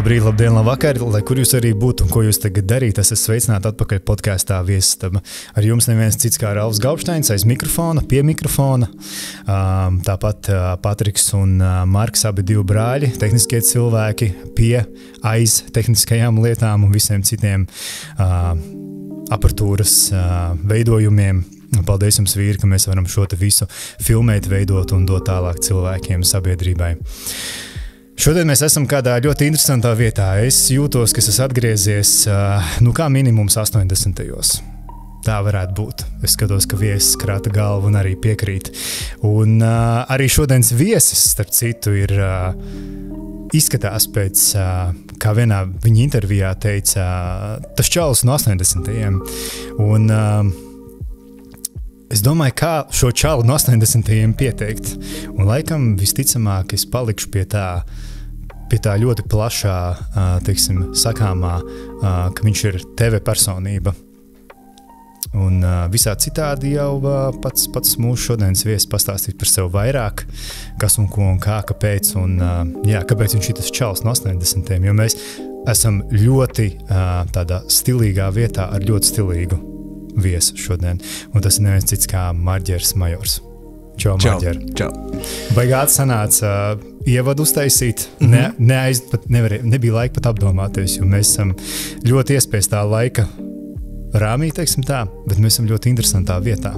Labrīt, labdien, labvakar, lai kur jūs arī būtu un ko jūs tagad darīt, esat sveicināti atpakaļ podkāstā Viesistaba. Ar jums neviens cits kā Ralfs Gaupšteins aiz mikrofona, pie mikrofona. Tāpat Patriks un Marks, abi divi brāļi, tehniskie cilvēki aiz tehniskajām lietām un visiem citiem aparatūras veidojumiem. Paldies jums, vīri, ka mēs varam šo te visu filmēt, veidot un dot tālāk cilvēkiem, sabiedrībai. Šodien mēs esam kādā ļoti interesantā vietā. Es jūtos, ka esmu atgriezies, kā minimums 80. Tā varētu būt. Es skatos, ka viesis krāta galvu un arī piekrīt. Un arī šodienas viesis, starp citu, ir izskatās pēc, kā vienā viņa intervijā teica, tas čalis no 80. Un es domāju, kā šo čalu no 80. pieteikt. Un laikam visticamāk es palikšu pie tā ļoti plašā, teiksim, sakāmā, ka viņš ir TV personība. Un visā citādi jau pats mūsu šodienas viesis pastāstīt par sevi vairāk, kas un ko un kā, kāpēc un kāpēc viņš ir tas čalis no 80. Jo mēs esam ļoti tādā stilīgā vietā ar ļoti stilīgu viesu šodien. Un tas ir neviens cits kā Marģers Majors. Čau, Marģer. Čau. Baigāt sanāca ievadu uztaisīt. Nebija laika pat apdomāties, jo mēs esam ļoti iespiestā laika rāmī, teiksim tā, bet mēs esam ļoti interesantā vietā.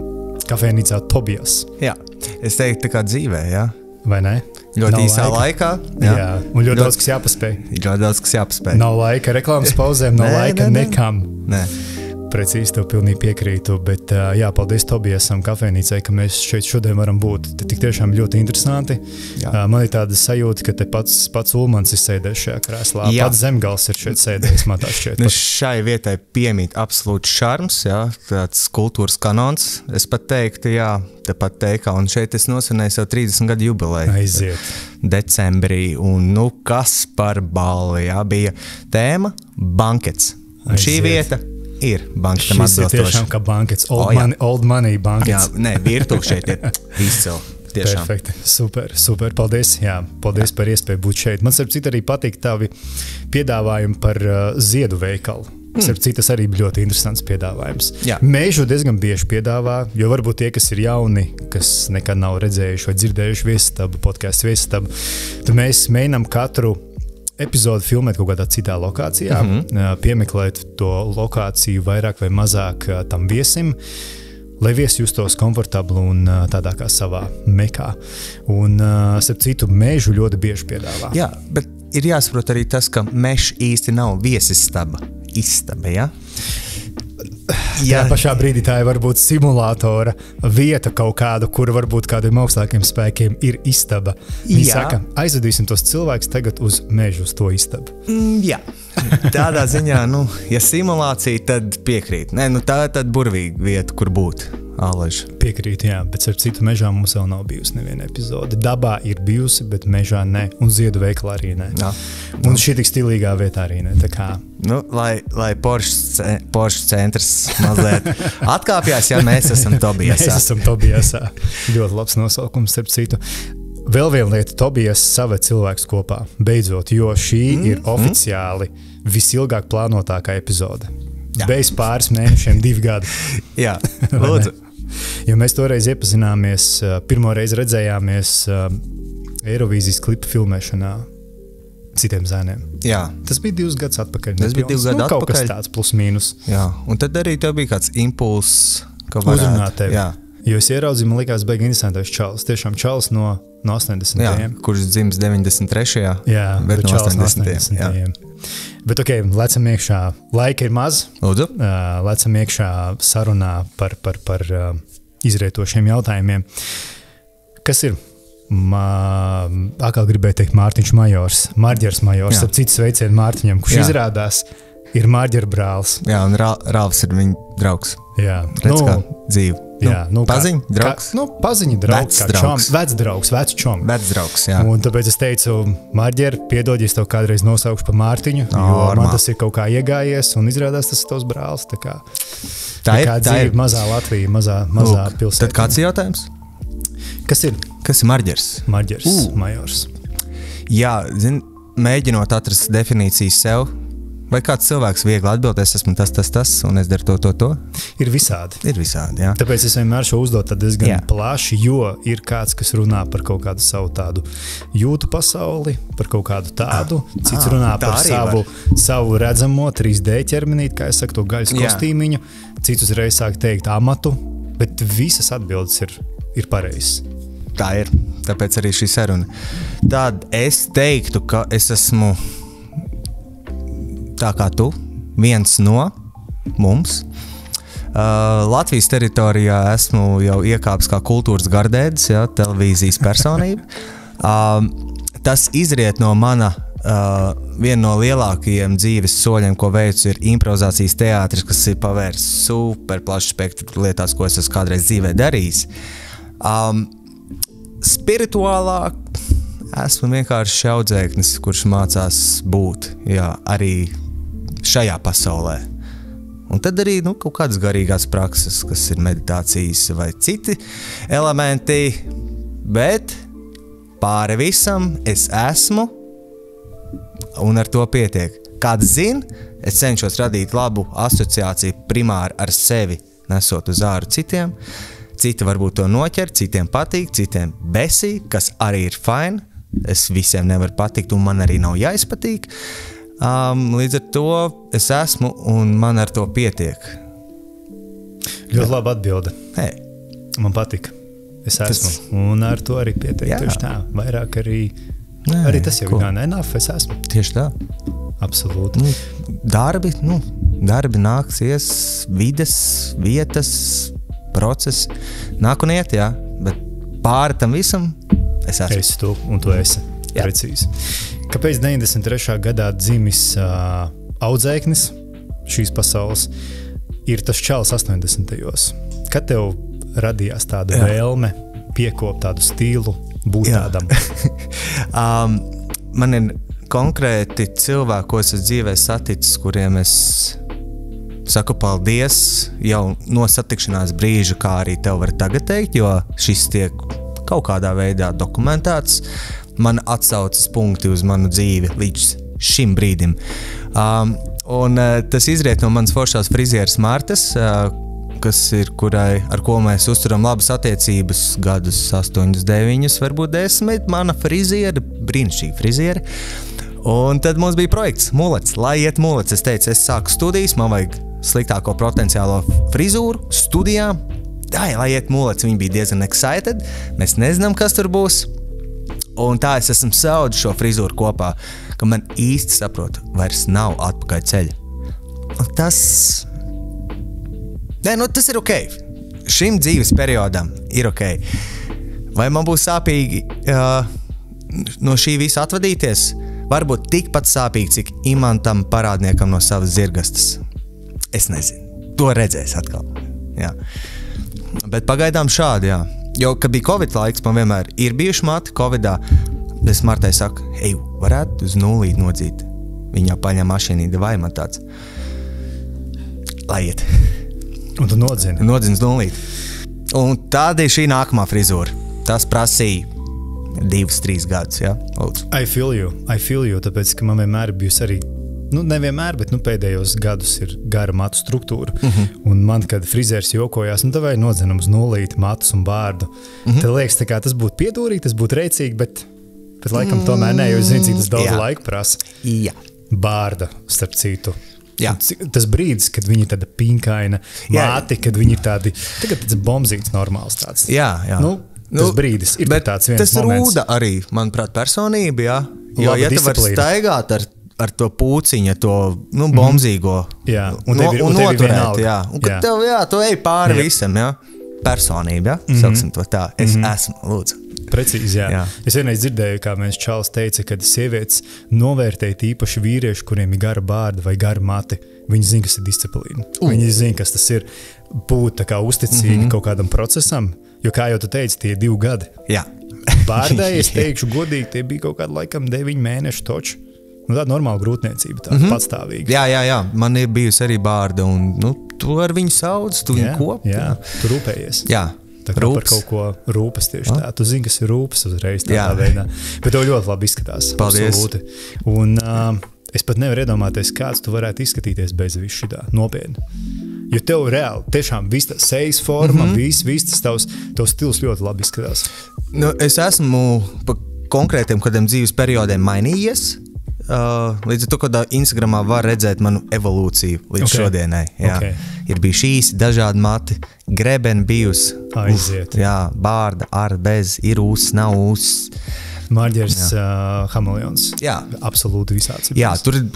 Kafejnīcā Tobijas. Jā, es teiktu tā kā dzīvē, jā. Vai ne? Ļoti īsā laikā. Jā, un ļoti daudz, kas jāpaspēj. Ļoti daudz, kas jāpaspēj. Nav laika reklāmas pauzēm, nav laika nekam. Nē. Precīzi, tev pilnīgi piekrītu, bet paldies Tobijasam kafejnīcai, ka mēs šeit šodien varam būt. Te tik tiešām ļoti interesanti. Man ir tāda sajūta, ka te pats Ulmans ir sēdējis šajā krēslā. Jā. Pats Zemgals ir šeit sēdējis, man tā šķiet. Šai vietai piemīt absolūts šarms, jā, tāds kultūras kanons. Es pat teiktu, tepat teikā, un šeit es nosvinēju savu 30 gadu jubileju. Aiziet. Decembrī, un kas par balli, bija tēma bankets. Un šī vieta ir banketam atbilstoši. Šis ir tiešām kā bankets, old money bankets. Jā, virtuve šeit ir izcili. Tiešām. Perfekti, super, paldies. Jā, paldies par iespēju būt šeit. Man starp citu arī patīk tavi piedāvājumi par ziedu veikalu. Starp citu, tas arī bija ļoti interesants piedāvājums. Jā. Mēžu diezgan bieži piedāvā, jo varbūt tie, kas ir jauni, kas nekad nav redzējuši vai dzirdējuši Viesistabu, podcastu Viesistabu, tad mēs mēģinām katru epizodi filmēt kaut kādā citā lokācijā, piemeklēt to lokāciju vairāk vai mazāk tam viesim, lai viesis justos komfortabli un tādā kā savā mekā. Un, starp citu, mēžu ļoti bieži piedāvā. Jā, bet ir jāsaprot arī tas, ka mežs īsti nav viesistaba. Istaba, ja? Jā, pašā brīdī tā ir varbūt simulātora vieta kaut kāda, kur varbūt kādiem augstākiem spēkiem ir istaba. Viņi saka, aizvedīsim tos cilvēkus tagad uz mežu, uz to istabu. Jā, tādā ziņā, ja simulācija, tad piekrīt. Nē, tā ir tad burvīga vieta, kur būt. Āleži. Piekrīt, jā, bet ar citu mežā mums vēl nav bijusi neviena epizode. Dabā ir bijusi, bet mežā ne, un ziedu veikalā arī ne. Jā. Un šī tik stilīgā vietā arī ne, tā kā. Lai Porsche centrs mazliet atkāpjās, mēs esam Tobijasā. Mēs esam Tobijasā. Ļoti labs nosaukums, starp citu. Vēl viena lieta, Tobijas saved cilvēks kopā, beidzot, jo šī ir oficiāli visilgāk plānotākā epizode. Jā. Bez pāris mēnešiem, 2 gadi. Jā, lūdzu. Jo mēs toreiz iepazināmies, pirmo reizi redzējāmies Eirovīzijas klipa filmēšanā citiem zēniem. Jā. Tas bija 2 gadus atpakaļ. Tas bija 2 gadu atpakaļ. Kaut kas tāds plus mīnus. Jā, un tad arī tev bija kāds impulss, ka varētu. Uzrunāt tevi. Jā. Jo es ieraudzīju, man likās baigi interesantais čalis. Tiešām čalis no 80. Jā, kurš dzims 93. Jā, bet no 80. Jā. Bet lecam iekšā. Laika ir maz. Lūdzu. Lecam iekšā sarunā par izrietošiem jautājumiem. Kas ir? Atkal gribēju teikt Mārtiņš Majors. Marģers Majors. Ap citu sveicienu Mārtiņam, kurš izrādās ir Marģera brālis. Jā, un Ralfs ir viņa draugs. Jā. Redz kā dzīvi. Jā, paziņa, draugs? Paziņa, draugs. Vecs čom. Vecs draugs, jā. Un tāpēc es teicu, Marģer, piedod, ja es tev kādreiz nosaukšu par Mārtiņu, jo man tas ir kaut kā iegājies, un izrādās tas ir tavs brālis. Tā kā dzīve, mazā Latvija, mazā pilsēta. Tad kāds jautājums? Kas ir? Kas ir Marģers? Marģers Majors. Jā, mēģinot atrast definīciju sev, vai kāds cilvēks viegli atbild, es esmu tas, un es daru to. Ir visādi. Ir visādi, jā. Tāpēc es vienmēr šo uzdotu diezgan plaši, jo ir kāds, kas runā par kaut kādu savu tādu jūtu pasauli, par kaut kādu tādu, cits runā par savu redzamo 3D ķermenīti, kā es saku, to gaļas kostīmiņu, cits uzreiz sāk teikt amatu, bet visas atbildes ir pareizas. Tā ir, tāpēc arī šī saruna. Tad es teiktu, ka es esmu tā kā tu, viens no mums. Latvijas teritorijā esmu jau iekāpis kā kultūras gardēdis, televīzijas personība. Tas izriet no mana viena no lielākajiem dzīves soļiem, ko veicu, ir improvizācijas teātris, kas ir pavērs super plašu spektru lietās, ko es esmu kādreiz dzīvē darījis. Spirituālāk esmu vienkārši audzēknis, kurš mācās būt, arī šajā pasaulē. Un tad arī kaut kādas garīgās prakses, kas ir meditācijas vai citi elementi, bet pāri visam es esmu un ar to pietiek. Kāds zina, es cenšos radīt labu asociāciju primāri ar sevi, nesot uz āru citiem. Citi varbūt to noķer, citiem patīk, citiem besī, kas arī ir fine. Es visiem nevaru patikt un man arī nav jāizpatīk. Līdz ar to es esmu un man ar to pietiek. Ļoti laba atbilde. Hey. Man patika. Es esmu un ar to arī pietiek. Tieši tā. Vairāk arī tas jau ir gan enough, es esmu. Tieši tā. Absolūti. Darbi nāks, ies, vides, vietas, procesi. Nāk un iet, bet pāri tam visam es esmu. Esi tu un tu esi. Precīzi. Kāpēc 93. gadā dzimis audzēknis šīs pasaules ir tas čalis 80. Kad tev radījās tāda vēlme piekopt tādu stilu, būt tādam? Man ir konkrēti cilvēki, ko es dzīvē saticis, kuriem es saku paldies jau no satikšanās brīža, kā arī tev var tagad teikt, jo šis tiek kaut kādā veidā dokumentēts. Man atsaucas punkti uz manu dzīvi līdz šim brīdim. Un tas izriet no manas foršās frizieres Martas, ar ko mēs uzturam labas attiecības gadus 8, 9, varbūt 10. Mana friziere, brīnišķīga friziere. Un tad mums bija projekts mulets, lai iet mulets. Es teicu, es sāku studijas, man vajag sliktāko potenciālo frizūru studijā. Lai iet mulets, viņi bija diezgan excited. Mēs nezinām, kas tur būs. Un tā es esmu saudis šo frizūru kopā, ka man īsti saprotu, vairs nav atpakaļ ceļa. Un tas ir ok. Šim dzīves periodam ir ok. Vai man būs sāpīgi no šī visa atvadīties? Varbūt tikpat sāpīgi, cik imantam parādniekam no savas zirgastas. Es nezinu. To redzēs atkal. Jā. Bet pagaidām šādi, Jo, kad bija Covid laiks, man vienmēr ir bijuši mati Covidā. Es Martai saku, varētu uz nulīt nodzīt. Viņa paņem mašīnī, vai man tāds. Lai iet. Un tu nodzini? Nodzini uz nulīt. Un tāda ir šī nākamā frizūra. Tas prasīja 2-3 gadus, Lūdzu. I feel you, tāpēc, ka man vienmēr bijusi arī nevienmēr, bet pēdējos gadus ir gara matu struktūra. Un man, kad frizērs jokojās, vai nodzenam uz nulīti matus un bārdu, tad liekas, tā kā tas būtu piedūrīgi, tas būtu reicīgi, bet laikam tomēr ne, jo es zinu, cik tas daudz laika prasa. Jā. Bārda, starp citu. Tas brīdis, kad viņi tāda pinkaina māti, kad viņi ir tādi, tagad tas bombzīts normāls tāds. Jā. Tas brīdis ir tāds viens tas moments. Tas rūda arī, manuprāt, personība, Jo, ja tu var staigāt ar to pūciņu, to bombzīgo, un noturēt, un kad tev, tu ej pāri visam, personība, sauksim to tā, es esmu, lūdzu. Precīzi, jā. Es vienreiz dzirdēju, kā viens čalis teica, kad sievietes novērtēt īpaši vīrieši, kuriem ir gara bārda vai gara mati, viņi zina, kas ir disciplīna. Viņi zina, kas tas ir būt tā kā uzticīgi kaut kādam procesam, jo, kā jau tu teici, tie 2 gadi. Jā. Bārdai, es teikšu godīgi, tie bija kaut kādi laikam 9 mēnešu toči. Tāda normāla grūtniecība, tāda patstāvīga. Jā, man ir bijusi arī bārda, un tu ar viņu sauc, tu viņu kopi. Jā, tu rūpējies. Jā, Tā kā par kaut ko rūpes tieši tā. Tu zini, kas ir rūpes uzreiz tādā veidā. Bet tev ļoti labi izskatās. Paldies. Absolūti. Un es pat nevaru iedomāties, kāds tu varētu izskatīties bez visu šitā nopietni. Jo tev reāli, tiešām viss tā sejas forma, viss tas tavs stils ļoti labi izskatās. Nu, es esmu pa konkrētiem kādiem dzīves periodiem mainījies. Līdz ar to, kad Instagramā var redzēt manu evolūciju līdz šodienai. Jā. Ir bijuši īsi, dažādi mati, grebeni bijusi. Aiziet. Jā, bārda, ar, bez, ir ūs, nav ūs. Marģers hameleons. Jā. Absolūti visāds. Jā, tur ir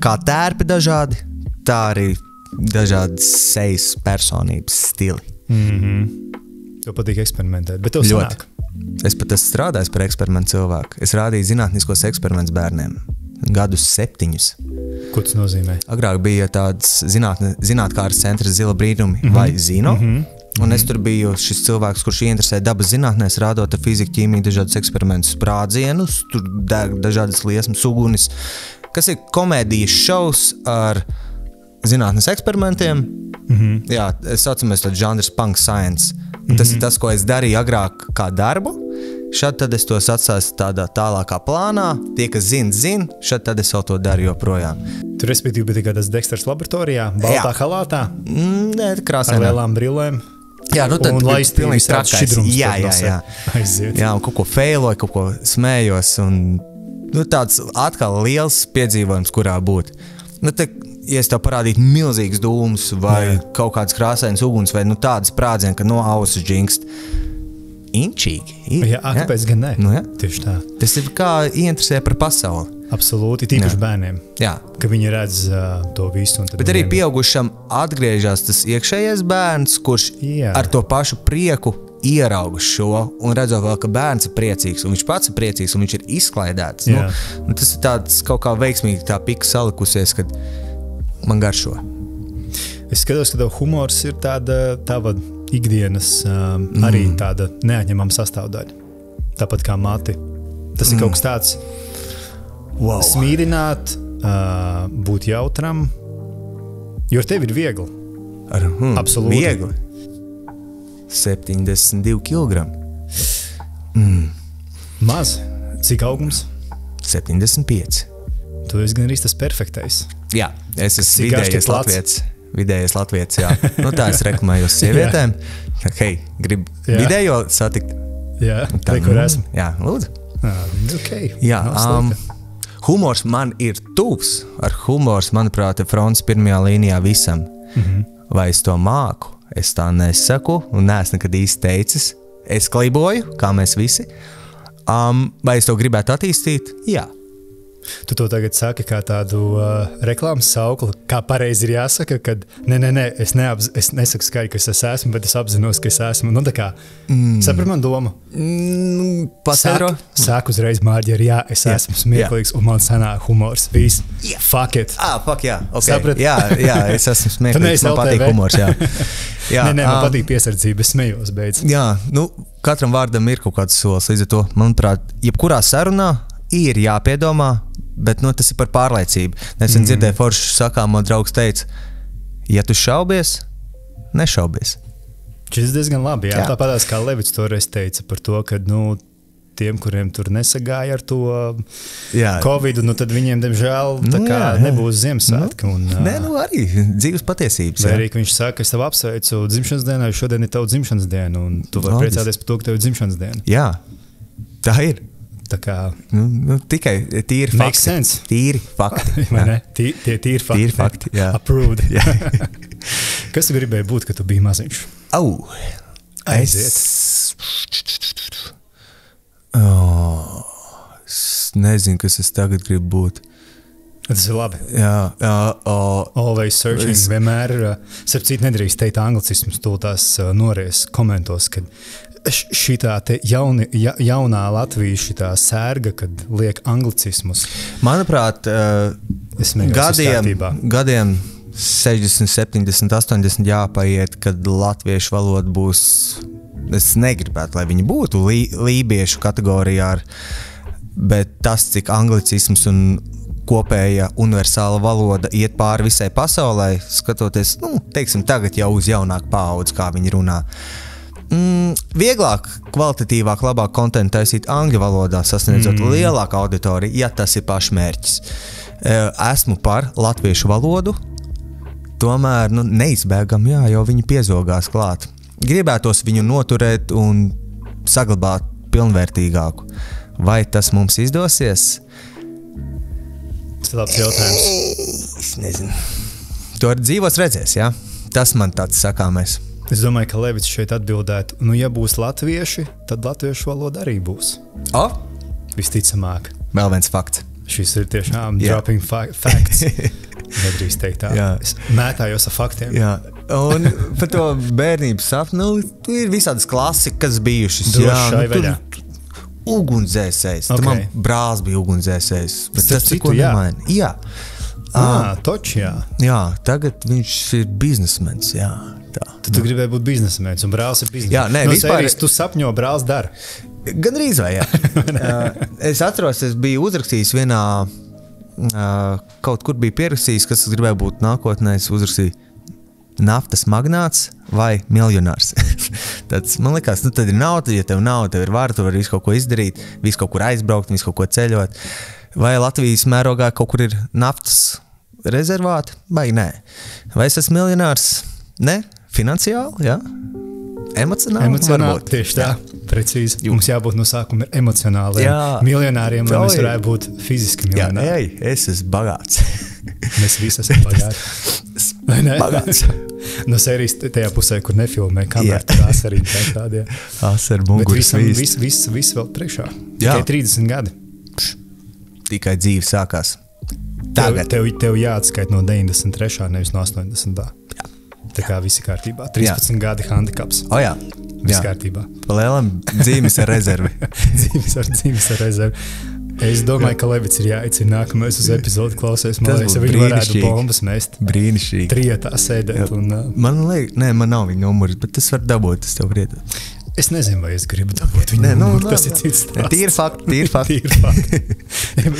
kā tērpi dažādi, tā arī dažādas sejas personības stili. Tev patīk eksperimentēt, bet tev sanāk. Es pat esmu strādājis par eksperimentu cilvēku. Es rādīju zinātniskos eksperimentus bērniem. Gadus 7. Ko tas nozīmē? Agrāk bija tāds zinātkāras centrs Zila brīnumi vai Zino. Un es tur biju šis cilvēks, kurš ieinteresē dabas zinātnēs, rādot ar fiziku, ķīmiju, dažādas eksperimentus, sprādzienus, tur dažādas liesmas, ugunis, kas ir komēdijas šovs ar zinātnes eksperimentiem. Jā, saucamies tāds žanrs punk science. Un tas ir tas, ko es darīju agrāk kā darbu. Šad tad es tos atstāju tādā tālākā plānā. Tie, kas zina, šad tad es vēl to daru joprojām. Tu respektīvi bija tikai tas Dexters laboratorijā, baltā halātā? Nē, krāsainā. Ar lielām brillēm? Jā, nu tad bija pilnīgi trakais. Jā. Aiziet. Jā, un kaut ko feiloju, kaut ko smējos. Un, nu, tāds atkal liels piedzīvojums, kurā būt. Nu, te, ja es tev parādītu milzīgas dūmus vai kaut kāds krāsains uguns vai nu tādas sprādzieni, ka no ausis džingst. Inčīgi. Jā, kāpēc gan ne? Nu, jā. Tieši tā. Tas ir kā ieinteresē par pasauli. Absolūti, tīpaši bērniem. Jā. Ka viņi redz to visu. Bet arī pieaugušam atgriežas tas iekšējais bērns, kurš ar to pašu prieku ierauga šo un redzot vēl, ka bērns ir priecīgs un viņš pats ir priecīgs un viņš ir izklaidēts. Nu, tas ir tāds kaut kā veiksmīgi tā pika salikusies, kad man garšo. Es skatos, ka tev humors ir tava ikdienas arī tāda neatņemama sastāvdaļa. Tāpat kā mati. Tas ir kaut kas tāds smīrināt, būt jautram, jo ar tevi ir viegli. Absolūti. Viegli. 72 kg. Maz. Cik augums? 75. Tu esi gan arī tas perfektais. Jā, es esmu vidējais latvietis, jā. Nu tā es reklamējos sievietēm. Hei, grib vidējo satikt? Jā, te, kur esmu. Jā, lūdzu. Okay. Jā, humors man ir tuvs. Ar humors, manuprāt, ir fronts pirmajā līnijā visam. Vai es to māku? Es tā nesaku un neesmu nekad īsti teicis. Es kliboju, kā mēs visi. Vai es to gribētu attīstīt? Jā. Tu to tagad saki kā tādu reklāmas sauklu, kā pareizi ir jāsaka, kad es nesaku skaļi, ka es esmu, bet es apzinos, ka es esmu. Nu, tā kā, saprat man domu? Sāk uzreiz Mārģeri, jā, es esmu smieklīgs un man sanāk humors. Viss. Fuck it. Fuck, jā. Okay. Saprat? Jā, es esmu smieklīgs, man patīk humors, jā. Man patīk piesardzība, es smējos beidz. Jā, nu, katram vārdam ir kaut kāds solis, līdz ar to, manuprāt, jebkurā sarunā ir jāpiedomā, bet tas ir par pārliecību. Nesen dzirdēju foršu sakāmo draugs teica, ja tu šaubies, nešaubies. Šis diezgan labi, jā. Tāpatās kā Levits toreiz teica par to, ka, tiem, kuriem tur nesagāja ar to Covidu, tad viņiem, diemžēl, nebūs Ziemassvētki. Nē, arī dzīves patiesības. Vai arī, ka viņš saka, es tev apsveicu dzimšanas dienā, jo šodien ir tavu dzimšanas diena, un tu vari priecāties par to, ka tev ir dzimšanas diena. Jā, tā ir. Tā kā tikai tīri fakti. Makes sense. Tīri fakti. Tie tīri fakti. Tīri fakti, jā. Approved. Jā. Kas tu gribēji būt, kad tu biji maziņš? Aiziet. Es nezinu, kas es tagad gribu būt. Tas ir labi. Always searching. Vienmēr, starp citu, nedrīkst teikt anglicismus, tu tās nories komentos, kad šitā te jaunā Latvija, šitā sērga, kad liek anglicismus. Manuprāt, gadiem 60, 70, 80 jāpaiet, kad latviešu valoda būs, es negribētu, lai viņi būtu lībiešu kategorijā, bet tas, cik anglicisms un kopēja universāla valoda iet pāri visai pasaulē, skatoties, teiksim, tagad jau uz jaunāku paudzi, kā viņi runā. Vieglāk, kvalitatīvāk, labāk kontentu taisīt angļu valodā, sasniedzot lielāku auditoriju, ja tas ir pašmērķis. Esmu par latviešu valodu, tomēr neizbēgam, jo viņi piezogās klāt. Gribētos viņu noturēt un saglabāt pilnvērtīgāku. Vai tas mums izdosies? Tas ir labs jautājums. Es nezinu. To ar dzīvos redzēs, jā? Tas man tāds sakāmais. Es domāju, ka Levits šeit atbildētu, ja būs latvieši, tad latviešu valoda arī būs. Visticamāk. Vēl viens fakts. Šis ir tiešām dropping facts. Nedrīkst teikt tā. Es mētājos ar faktiem. Jā. Un par to bērnības sapni, ir visādas klasikas bijušas. Drošai veļā. Ugunsdzēsējs. Okay. Man brālis bija ugunsdzēsējs. Bet tas citu, nemaina. Jā. Toč, jā. Jā, tagad viņš ir biznesmens, jā. Tā. Tu gribēji būt biznesmens, un brālis ir biznesmens. Jā, nē, vispār... sērijas, tu sapņo, brālis dara. Gandrīz vai, jā. Es atceros, es biju uzrakstījis vienā, kaut kur bija pierakstījis, kas gribēja būt nākotnē, es uzrakstīju naftas magnāts vai miljonārs. Tāds, man likās, tad ir nauda, ja tev nauda, tev ir vara, tu vari visu kaut ko izdarīt, visu kaut kur aizbraukt, visu kaut ko ceļot. Vai Latvijas mērogā kaut kur ir naftas rezervāti? Vai nē? Vai es esmu miljonārs? Ne? Finansiāli, jā? Emocionāli varbūt. Tieši tā, precīzi. Mums jābūt no sākuma emocionāli. Miljonāriem, lai mēs varētu būt fiziski miljonāri. Jā, es esmu bagāts. Mēs visi esam bagāti. Vai ne? Bagāts. No sērijas tajā pusē, kur nefilmē kamerā, tad asariņi tādi. Asar, muguras, viss vēl priekšā. Tikai 30 gadi. Tikai dzīve sākās. Tagad. Tev jāatskait no 93. nevis no 80. Jā. Tā kā visi kārtībā. 13 gadi handikaps. Jā. Viss kārtībā. Palielam dzīves ar rezervi. dzīves ar rezervi. Es domāju, ka Levits ir jāicina nākamais uz epizodi klausies. Man liekas, ja viņi varētu bombas mest. Brīnišķīgi. Trietā sēdēt. Man liekas, man nav viņa numuri, bet es varu dabūt, es tev varētu. Es nezinu, vai es gribu dabūt viņu numuru, tas ir cits stāsts. Tīri fakti.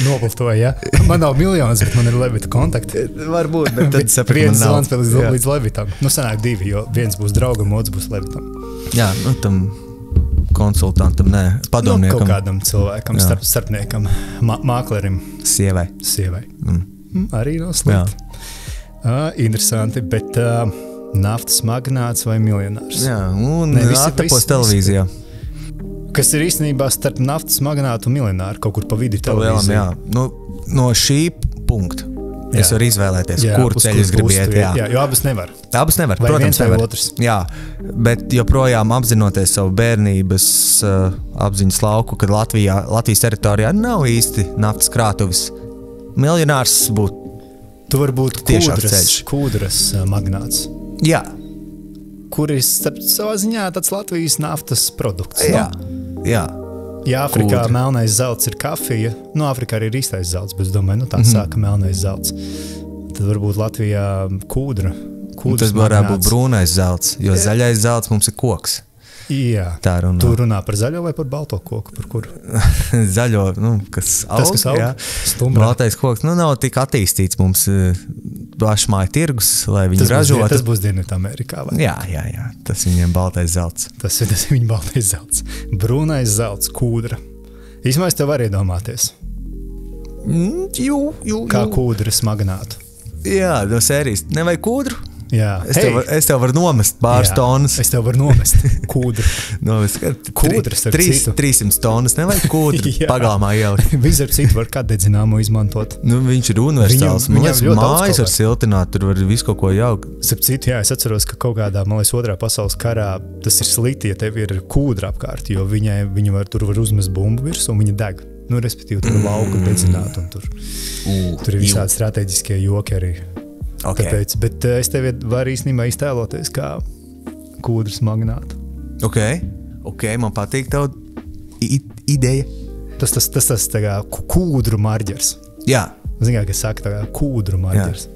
Nobaltoju, ja? Man nav miljonas, bet man ir Levita kontakti. Varbūt, bet tad sapratu, man nav. Viens zvans līdz Levitam. Sanāk divi, jo viens būs draugam, otrs būs Levitam. Jā, tam konsultantam, padomniekam. Kaut kādam cilvēkam, starpniekam, māklerim. Sievai. Arī nav slikti. Interesanti, bet... Naftas magnāts vai miljonārs. Jā, un attapos televīzijā. Kas ir īstenībā starp naftas magnātu un miljonāru, kaut kur pa vidi televīzijā. Jā. No šī punkta es varu izvēlēties, kur ceļu es gribu iet. Jā, jo abas nevar. Abas nevar, vai protams, nevar. Otrs. Jā, bet joprojām apzinoties savu bērnības apziņas lauku, kad Latvijas teritorijā nav īsti naftas krātuvis. Miljonārs būtu tu var būt kūdras magnāts. Jā. Kur ir savā ziņā tāds Latvijas naftas produkts. Jā. Jā. Ja Āfrikā melnais zelts ir kafija, Āfrikā arī ir īstais zelts, bet es domāju, tā sāka melnais zelts. Tad varbūt Latvijā kūdra. Tas varētu būt brūnais zelts, jo zaļais zelts mums ir koks. Jā. Tā runā. Tu runā par zaļo vai par balto koku? Par kuru? Zaļo, kas aug. Tas, kas aug? Stumbrā. Baltais koks, nav tik attīstīts mums plašmāja tirgus, lai viņi ražotu. Tas būs Dienvidamerikā, vai? Jā. Tas viņiem baltais zelts. Tas ir viņiem baltais zelts. Brūnais zelts, kūdra. Īsmā es tev var iedomāties. Kā kūdras magnātu. Jā, no sērijas. Nevajag kūdru? Jā. Es tev varu nomest pāris tonnas. Es tev varu nomest kūdru. Kūdras 300 tonnas, nevajag kūdru pagalmā ielikt. Viņš ar citu var kā dedzināmo izmantot. Viņš ir universāls. Man liekas, mājas var siltināt, tur var visu kaut ko jaukt. Starp citu, jā, es atceros, ka kaut kādā, man liekas, 2. pasaules karā tas ir slikti, ja tev ir kūdra apkārt, jo tur var uzmest bumbu virs un viņa deg. Respektīvi, tur ir lauku dedzināt un tur ir visādi strateģiskie joki arī. Okay. Tāpēc, bet es tevi varu īstenībā iztēloties kā kūdras magnātu. Ok, man patīk tavu ideja. Tas tā kā kūdru marģers. Jā. Zini, kas saka tā kā kūdru marģers.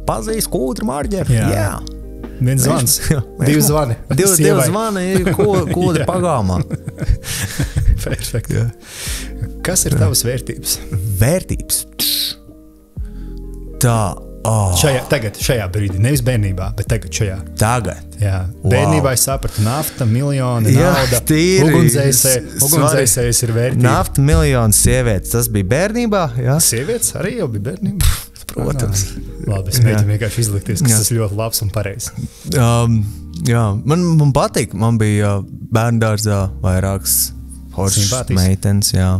Pazīst kūdru marģeri? Jā. Viens zvans, divi zvani. Divi zvani ir kūdra pagalmā. Perfekt. Jā. Kas ir tavas vērtības? Vērtības? Tā. Šajā brīdī, nevis bērnībā, bet šajā. Tagad. Jā, bērnībā es sapratu, nafta, miljoni, nauda, ugunsdzēsējs ir vērtība. Nafta, miljoni, sievietes, tas bija bērnībā, jā? Sievietes arī jau bija bērnībā. Protams. Labi, es mēģinu vienkārši izlikties, ka tas ļoti labs un pareizs. Jā, man patīk, man bija bērndārzā vairākas foršas meitenes, jā.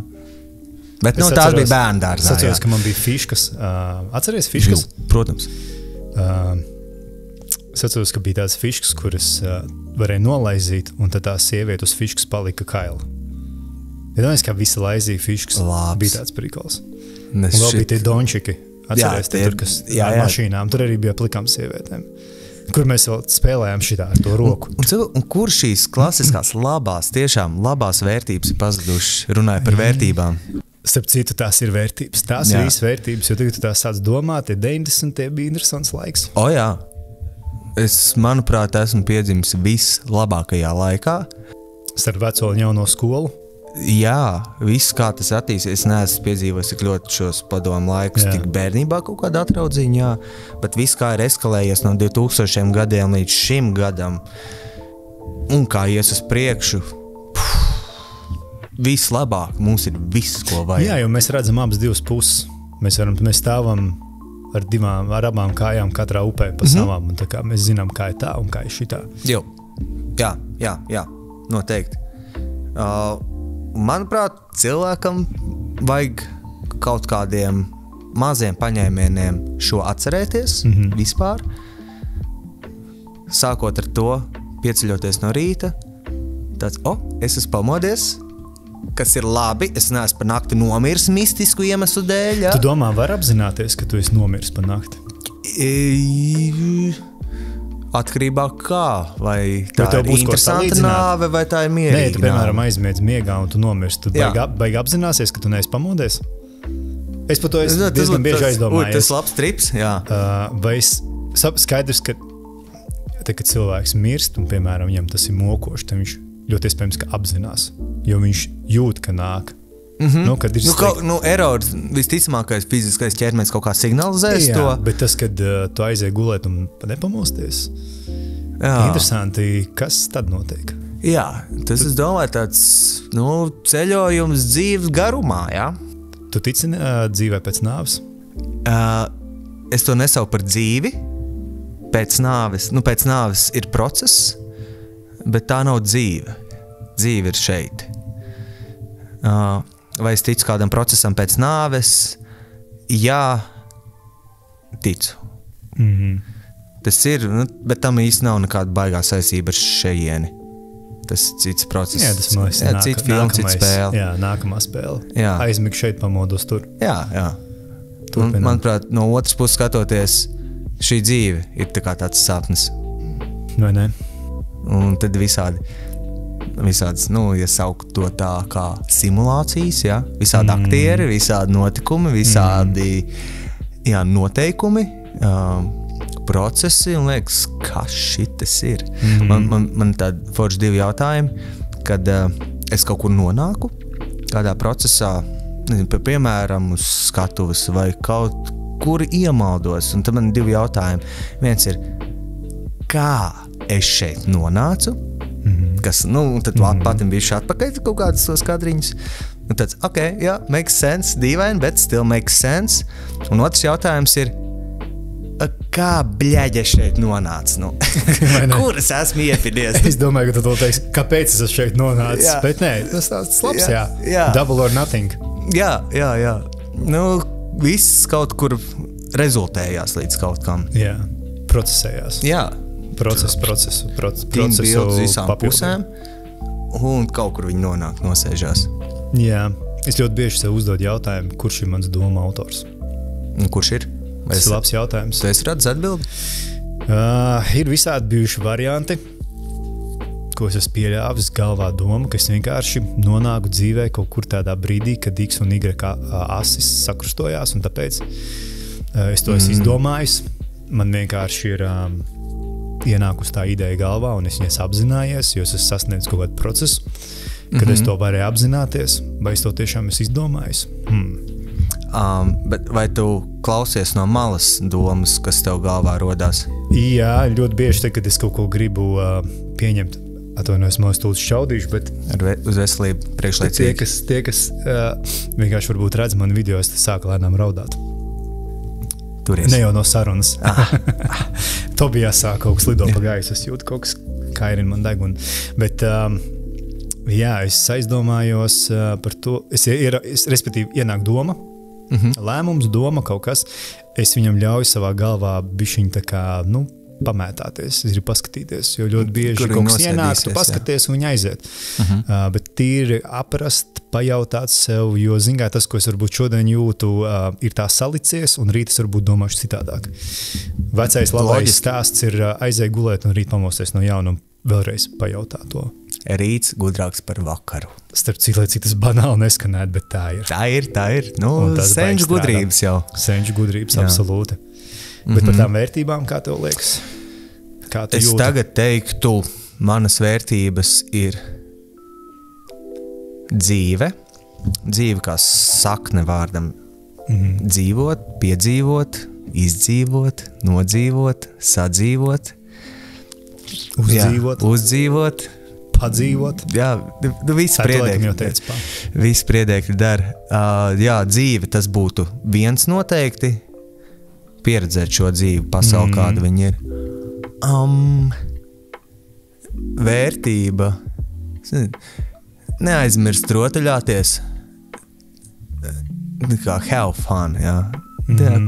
Bet tās bija bērndārzā. Es atceros, ka man bija fiškas. Atceries fiškas? Protams. Es atceros, ka bija tādas fiškas, kuras varēja nolaizīt, un tad tās sievietes uz fiškas palika kaila. Iedomājies, kā visi laizīja fiškas. Labs. Bija tāds prikols. Un vēl bija tie dončiki. Atceries, tur, kas ar mašīnām. Tur arī bija plikām sievietēm. Kur mēs vēl spēlējām šitā ar to roku. Un kur šīs klasiskās tiešām labās vērtības ir pazudušas, runāja par vērtībām? Starp citu, tās ir vērtības. Tās ir visas vērtības, jo tagad tu tās sāc domāt, 90. bija interesants laiks. Jā. Es, manuprāt, esmu piedzimis vislabākajā laikā. Starp veco un jauno skolu? Jā, viss kā tas attīstīsies. Es neesmu piedzīvojis tik ļoti šos padomu laikus, tik bērnībā kaut kāda atraudziņa, bet viss kā ir eskalējies no 2000 gadiem līdz šim gadam un kā ies uz priekšu, viss labāk, mums ir viss, ko vajag. Jā, jo mēs redzam abas divas puses. Mēs stāvam ar abām kājām katrā upē pa savām, un tā kā mēs zinām, kā ir tā un kā ir šitā. Jā, noteikti. Manuprāt, cilvēkam vajag kaut kādiem maziem paņēmieniem šo atcerēties vispār. Sākot ar to, pieceļoties no rīta, tāds, es esmu pamodies, kas ir labi, es neesmu par nakti nomirs mistisku iemeslu dēļ. Tu domā, var apzināties, ka tu esi nomirs par nakti? Atkarībā kā, vai tā ir interesanta nāve, vai tā ir mierīga nāve. Nē, tu, piemēram, aizmiedz miegā un tu nomirst. Tu baigi apzināsies, ka tu neesi pamodies? Es par to diezgan bieži aizdomājos. Tas labs trips, jā. Vai skaidrs, ka kad cilvēks mirst, un, piemēram, viņam tas ir mokoši, tad viņš ļoti iespējams, ka apzinās, jo viņš jūt, ka nāk. Kad ir errors, visticamākais fiziskais ķermenis kaut kā signalizēs to. Bet tas, kad tu aizēji gulēt un nepamosties, interesanti, kas tad notiek? Jā, tas, es domāju, tāds ceļojums dzīves garumā, jā. Tu tici dzīvē pēc nāves? Es to nesaucu par dzīvi. Pēc nāves ir process, bet tā nav dzīve. Dzīve ir šeit. Vai es ticu kādam procesam pēc nāves? Jā, ticu. Tas ir, bet tam īsti nav nekāda baigā saistība ar šejieni. Tas ir cits process. Jā, tas man liekas, cits films, cits spēle. Jā, nākamā spēle. Jā. Aizmig šeit, pamodos tur. Jā. Manuprāt, no otras puses skatoties, šī dzīve ir tā kā tāds sapnis. Vai ne? Un tad visādi, ja saukt to tā kā simulācijas, ja? Visādi aktieri, visādi notikumi, visādi noteikumi, procesi, un liekas, kas šitas ir. Man tādi forši divi jautājumi, kad es kaut kur nonāku, kādā procesā, piemēram, uz skatuves vai kaut kur iemaldos, un tad man divi jautājumi. Viens ir, kā es šeit nonācu, kas, tad patim bijuši atpakaļ kaut kādas tos kadriņus, un tāds, makes sense, dīvaini, bet still makes sense, un otrs jautājums ir, kā bļaģi es šeit nonācu, kur es esmu iepidies? Es domāju, ka tu to teiksi, kāpēc es šeit nonācu, bet nē, tas tāds labs, jā. Double or nothing. Jā. Viss kaut kur rezultējās līdz kaut kam. Jā, procesējās. Jā. Procesu visām pusēm, un kaut kur viņi nonāk, nosēžās. Jā, es ļoti bieži sev uzdodu jautājumu, kurš ir mans doma autors. Un kurš ir? Tas ir labs jautājums. Tu esi redzis atbildi? Ir visādi bijuši varianti, ko es esmu pieļāvis galvā domu, ka es vienkārši nonāku dzīvē kaut kur tādā brīdī, kad X un Y asis sakrustojās, un tāpēc es to esmu izdomājis. Man vienkārši ir ienākusi tā ideja galvā, un es viņas apzinājies, jo es esmu sasniedzis kaut kādu procesu, kad es to varēju apzināties, vai es to tiešām esmu izdomājis. Bet vai tu klausies no malas domas, kas tev galvā rodās? Jā, ļoti bieži, kad es kaut ko gribu pieņemt, atvainojos, man stūlis šaudīšu, bet uz veselību priekšlaicīgi. Tie, kas vienkārši varbūt redz mani video, es sāku lēnām raudāt. Turies. Ne jau no sarunas. Tobijās sāk kaut kas lido pa gaisu, es jūtu kaut kas kairina man degunu. Bet, jā, es aizdomājos par to, respektīvi ienāk doma, lēmums, doma, kaut kas, es viņam ļauju savā galvā bišķiņ tā kā, pamētāties, es gribu paskatīties, jo ļoti bieži kaut kas ienāk, tu paskaties un viņi aiziet. Bet tīri aprast, pajautāt sev, jo, zingā, tas, ko es varbūt šodien jūtu, ir tā salicies, un rīt es varbūt domāšu citādāk. Vecais labais stāsts ir aizēj gulēt un rīt pamosties no jauna un vēlreiz pajautāt to. Rīts gudrāks par vakaru. Starp cik tas banāli neskanēt, bet tā ir. Tā ir. Senču gudrības jau. Senču gudrības, absolūti. Bet par tām vērtībām, kā tev liekas? Kā tu jūti? Tagad teiktu, manas vērtības ir dzīve kā sakne vārdam. Dzīvot, piedzīvot, izdzīvot, nodzīvot, sadzīvot, uzdzīvot, padzīvot. Jā, visi priedēkļi. Visi priedēkļi dara. Jā, dzīve tas būtu viens noteikti. Pieredzēt šo dzīvi, pasauli, kāda viņa ir. Vērtība. Neaizmirst rotaļāties. Kā have fun, jā.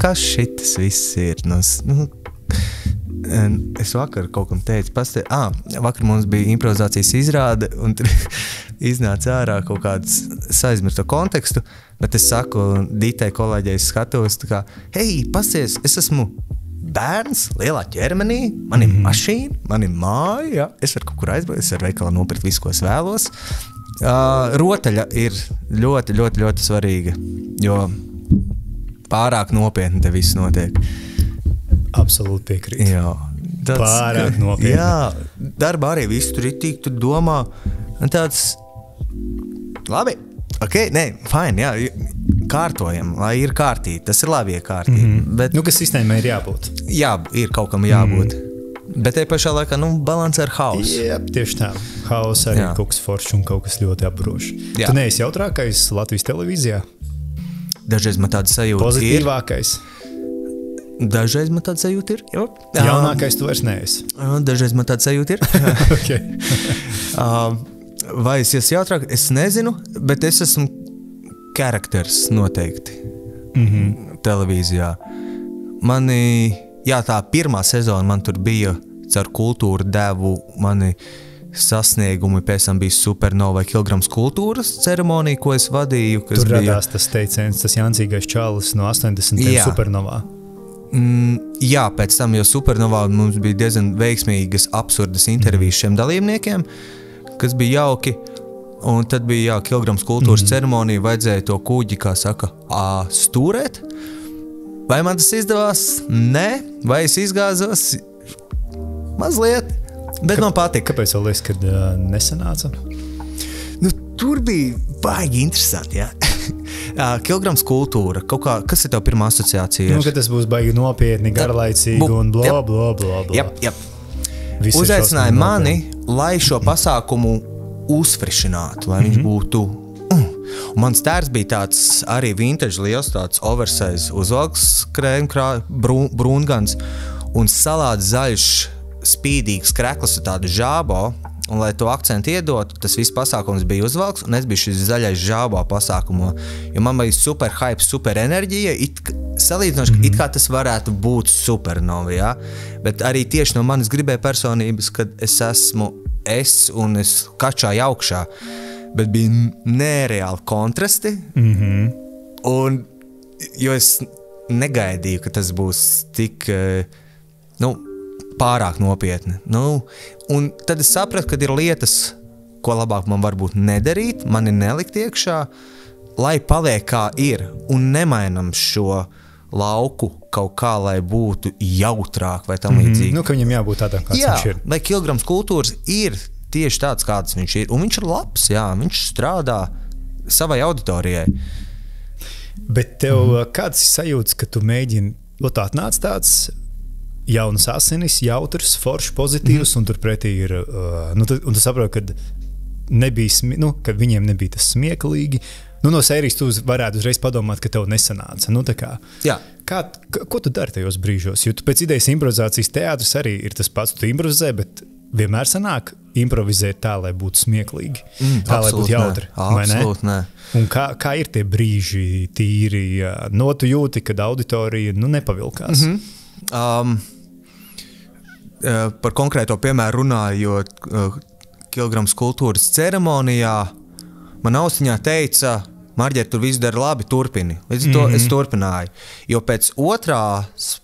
Kas šitas viss ir? Es vakar kaut kam teicu, vakar mums bija improvizācijas izrāde, un tur iznāca ārā kaut kāds aizmirsto kontekstu, bet es saku Dītai kolēģei skatos, tā kā, hei, pasies, es esmu bērns lielā ķermenī, man ir mašīna, man ir māja, ja? Es varu kaut kur aizbraukt, es varu veikalā nopirkt visu, ko es vēlos. Rotaļa ir ļoti, ļoti, ļoti svarīga, jo pārāk nopietni te viss notiek. Absolūti piekrīt. Jā. Pārāk nopietni. Jā, darbā arī viss tur ir tik, tu domā, un tāds, labi, fine, jā, kārtojam, lai ir kārtīgi, tas ir labi, ja kārtīgi. Bet, kas sistēmai ir jābūt? Jā, ir kaut kam jābūt. Bet te pašā laikā, balansē ar hausu. Jā, tieši tā. Hausa arī kaut kas foršs un kaut kas ļoti apbrošs. Tu neesi jautrākais Latvijas televīzijā? Dažreiz man tāda sajūta pozitīvākais? Dažreiz man tāda sajūta ir. Jaunākais tu vairs neesi? Dažreiz man tāda sajūta ir. Vai es esmu jautrāk? Es nezinu, bet es esmu karakters noteikti televīzijā. Tā pirmā sezona man tur bija caur kultūru devu mani sasniegumi, pēc tam bija Supernova Kilgrams kultūras ceremonija, ko es vadīju. Tur radās tas teiciens, tas jancīgais čalis no 80. Supernovā. Jā, pēc tam jau Supernovā mums bija diezgan veiksmīgas, absurdas intervijas šiem dalībniekiem, kas bija jauki. Un tad bija Kilgrams kultūras ceremonija, vajadzēja to kuģi, kā saka, stūrēt. Vai man tas izdevās? Nē. Vai es izgāzos? Mazliet. Bet man patika. Kāpēc vēl liekas, kad nesanāca? Tur bija baigi interesanti, jā. Kilgrams kultūra. Kas ir tev pirmā asociācija? Ka tas būs baigi nopietni, garlaicīgi un blā. Jep. Uzaicināja mani, lai šo pasākumu uzfrišinātu, lai viņš būtu. Un mans tērs bija tāds arī vintage liels, tāds oversize uzvalks brūngans un salāts zaļš spīdīgs krekls ar tādu žābo. Un, lai to akcentu iedotu, tas viss pasākums bija uzvalks, un es biju šis zaļais žābo pasākumā. Jo man bija super hype, super enerģija, salīdzinoši, it kā tas varētu būt Supernova, jā. Bet arī tieši no manis gribēja personības, kad es esmu un es kačāju augšā. Bet bija nereāli kontrasti, un, jo es negaidīju, ka tas būs tik, pārāk nopietni. Un tad es sapratu, ka ir lietas, ko labāk man varbūt nedarīt, mani nelikt iekšā, lai paliek kā ir, un nemainam šo lauku kaut kā, lai būtu jautrāk vai tam līdzīgi. Ka viņam jābūt tādam, kāds viņš ir. Lai Kilgrams kultūras ir tieši tāds, kāds viņš ir. Un viņš ir labs, jā, viņš strādā savai auditorijai. Bet tev kāds ir sajūts, ka tu mēģini, atnāc tāds jaunas asinis, jautrs, foršs, pozitīvs, un turpretī ir, un tu saproti, ka ka viņiem nebija tas smieklīgi. No sērijas tu varētu uzreiz padomāt, ka tev nesanāca. Jā. Ko tu dari tajos brīžos? Jo tu pēc idejas improvizācijas teātris arī ir tas pats, tu improvizē, bet vienmēr sanāk improvizēt tā, lai būtu smieklīgi, tā, lai būtu jautri. Absolūti nē. Un kā ir tie brīži tīri, tu jūti, kad auditorija nepavilkās? Par konkrēto piemēru runājot, Kilgrams kultūras ceremonijā man austiņā teica, Marģer, tur visu dara labi, turpini. Līdz to es turpināju. Jo pēc otrās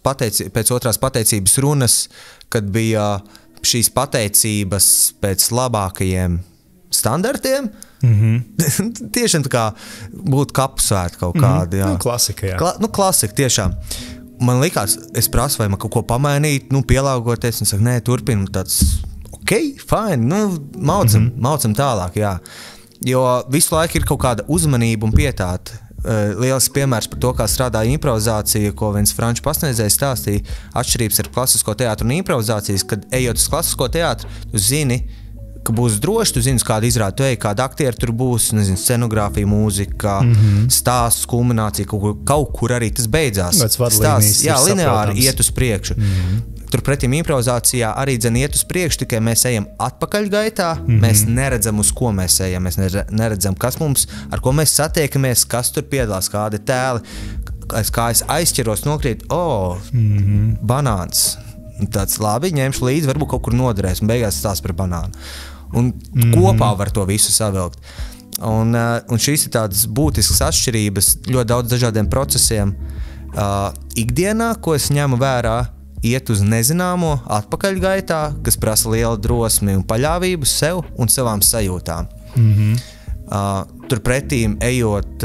pateicības runas, kad bija šīs pateicības pēc labākajiem standartiem, tiešām tā kā būtu kapsvēta kaut kāda. Jā. Klasika, jā. Klasika, tiešām. Man likās, es prasu, vai man kaut ko pamainīt, pielāgoties, un saka, nē, turpinu, tāds, fine, maucam tālāk, jā. Jo visu laiku ir kaut kāda uzmanība un pietāte. Liels piemērs par to, kā strādā improvizācija, ko viens franču pasniedzējs stāstīja, atšķirības ar klasisko teātru un improvizācijas, kad ejot uz klasisko teātru, tu zini, ka būs droši, tu zini, kāda izrāda, tu ej, kāda aktieri tur būs, nezinu, scenogrāfija, mūzika, stāsts, kulminācija, kaut kur arī tas beidzās. Stāsts, jā, lineāri iet uz priekšu. Turpretim improvizācijā arī iet uz priekšu, tikai mēs ejam atpakaļ gaitā, mēs neredzam, uz ko mēs ejam, mēs neredzam, kas mums, ar ko mēs satiekamies, kas tur piedalās, kādi tēli, kā es aizķeros, nokrīt, banāns. Tāds labi, ņemšu līdzi, varbūt kaut kur noderēs, un beigās stāsts par banānu. Un kopā var to visu savilkt. Un šīs ir tādas būtiskas atšķirības ļoti daudz dažādiem procesiem. Ikdienā, ko es ņemu vērā, iet uz nezināmo atpakaļgaitā, kas prasa lielu drosmi un paļāvību sev un savām sajūtām. Turpretīm ejot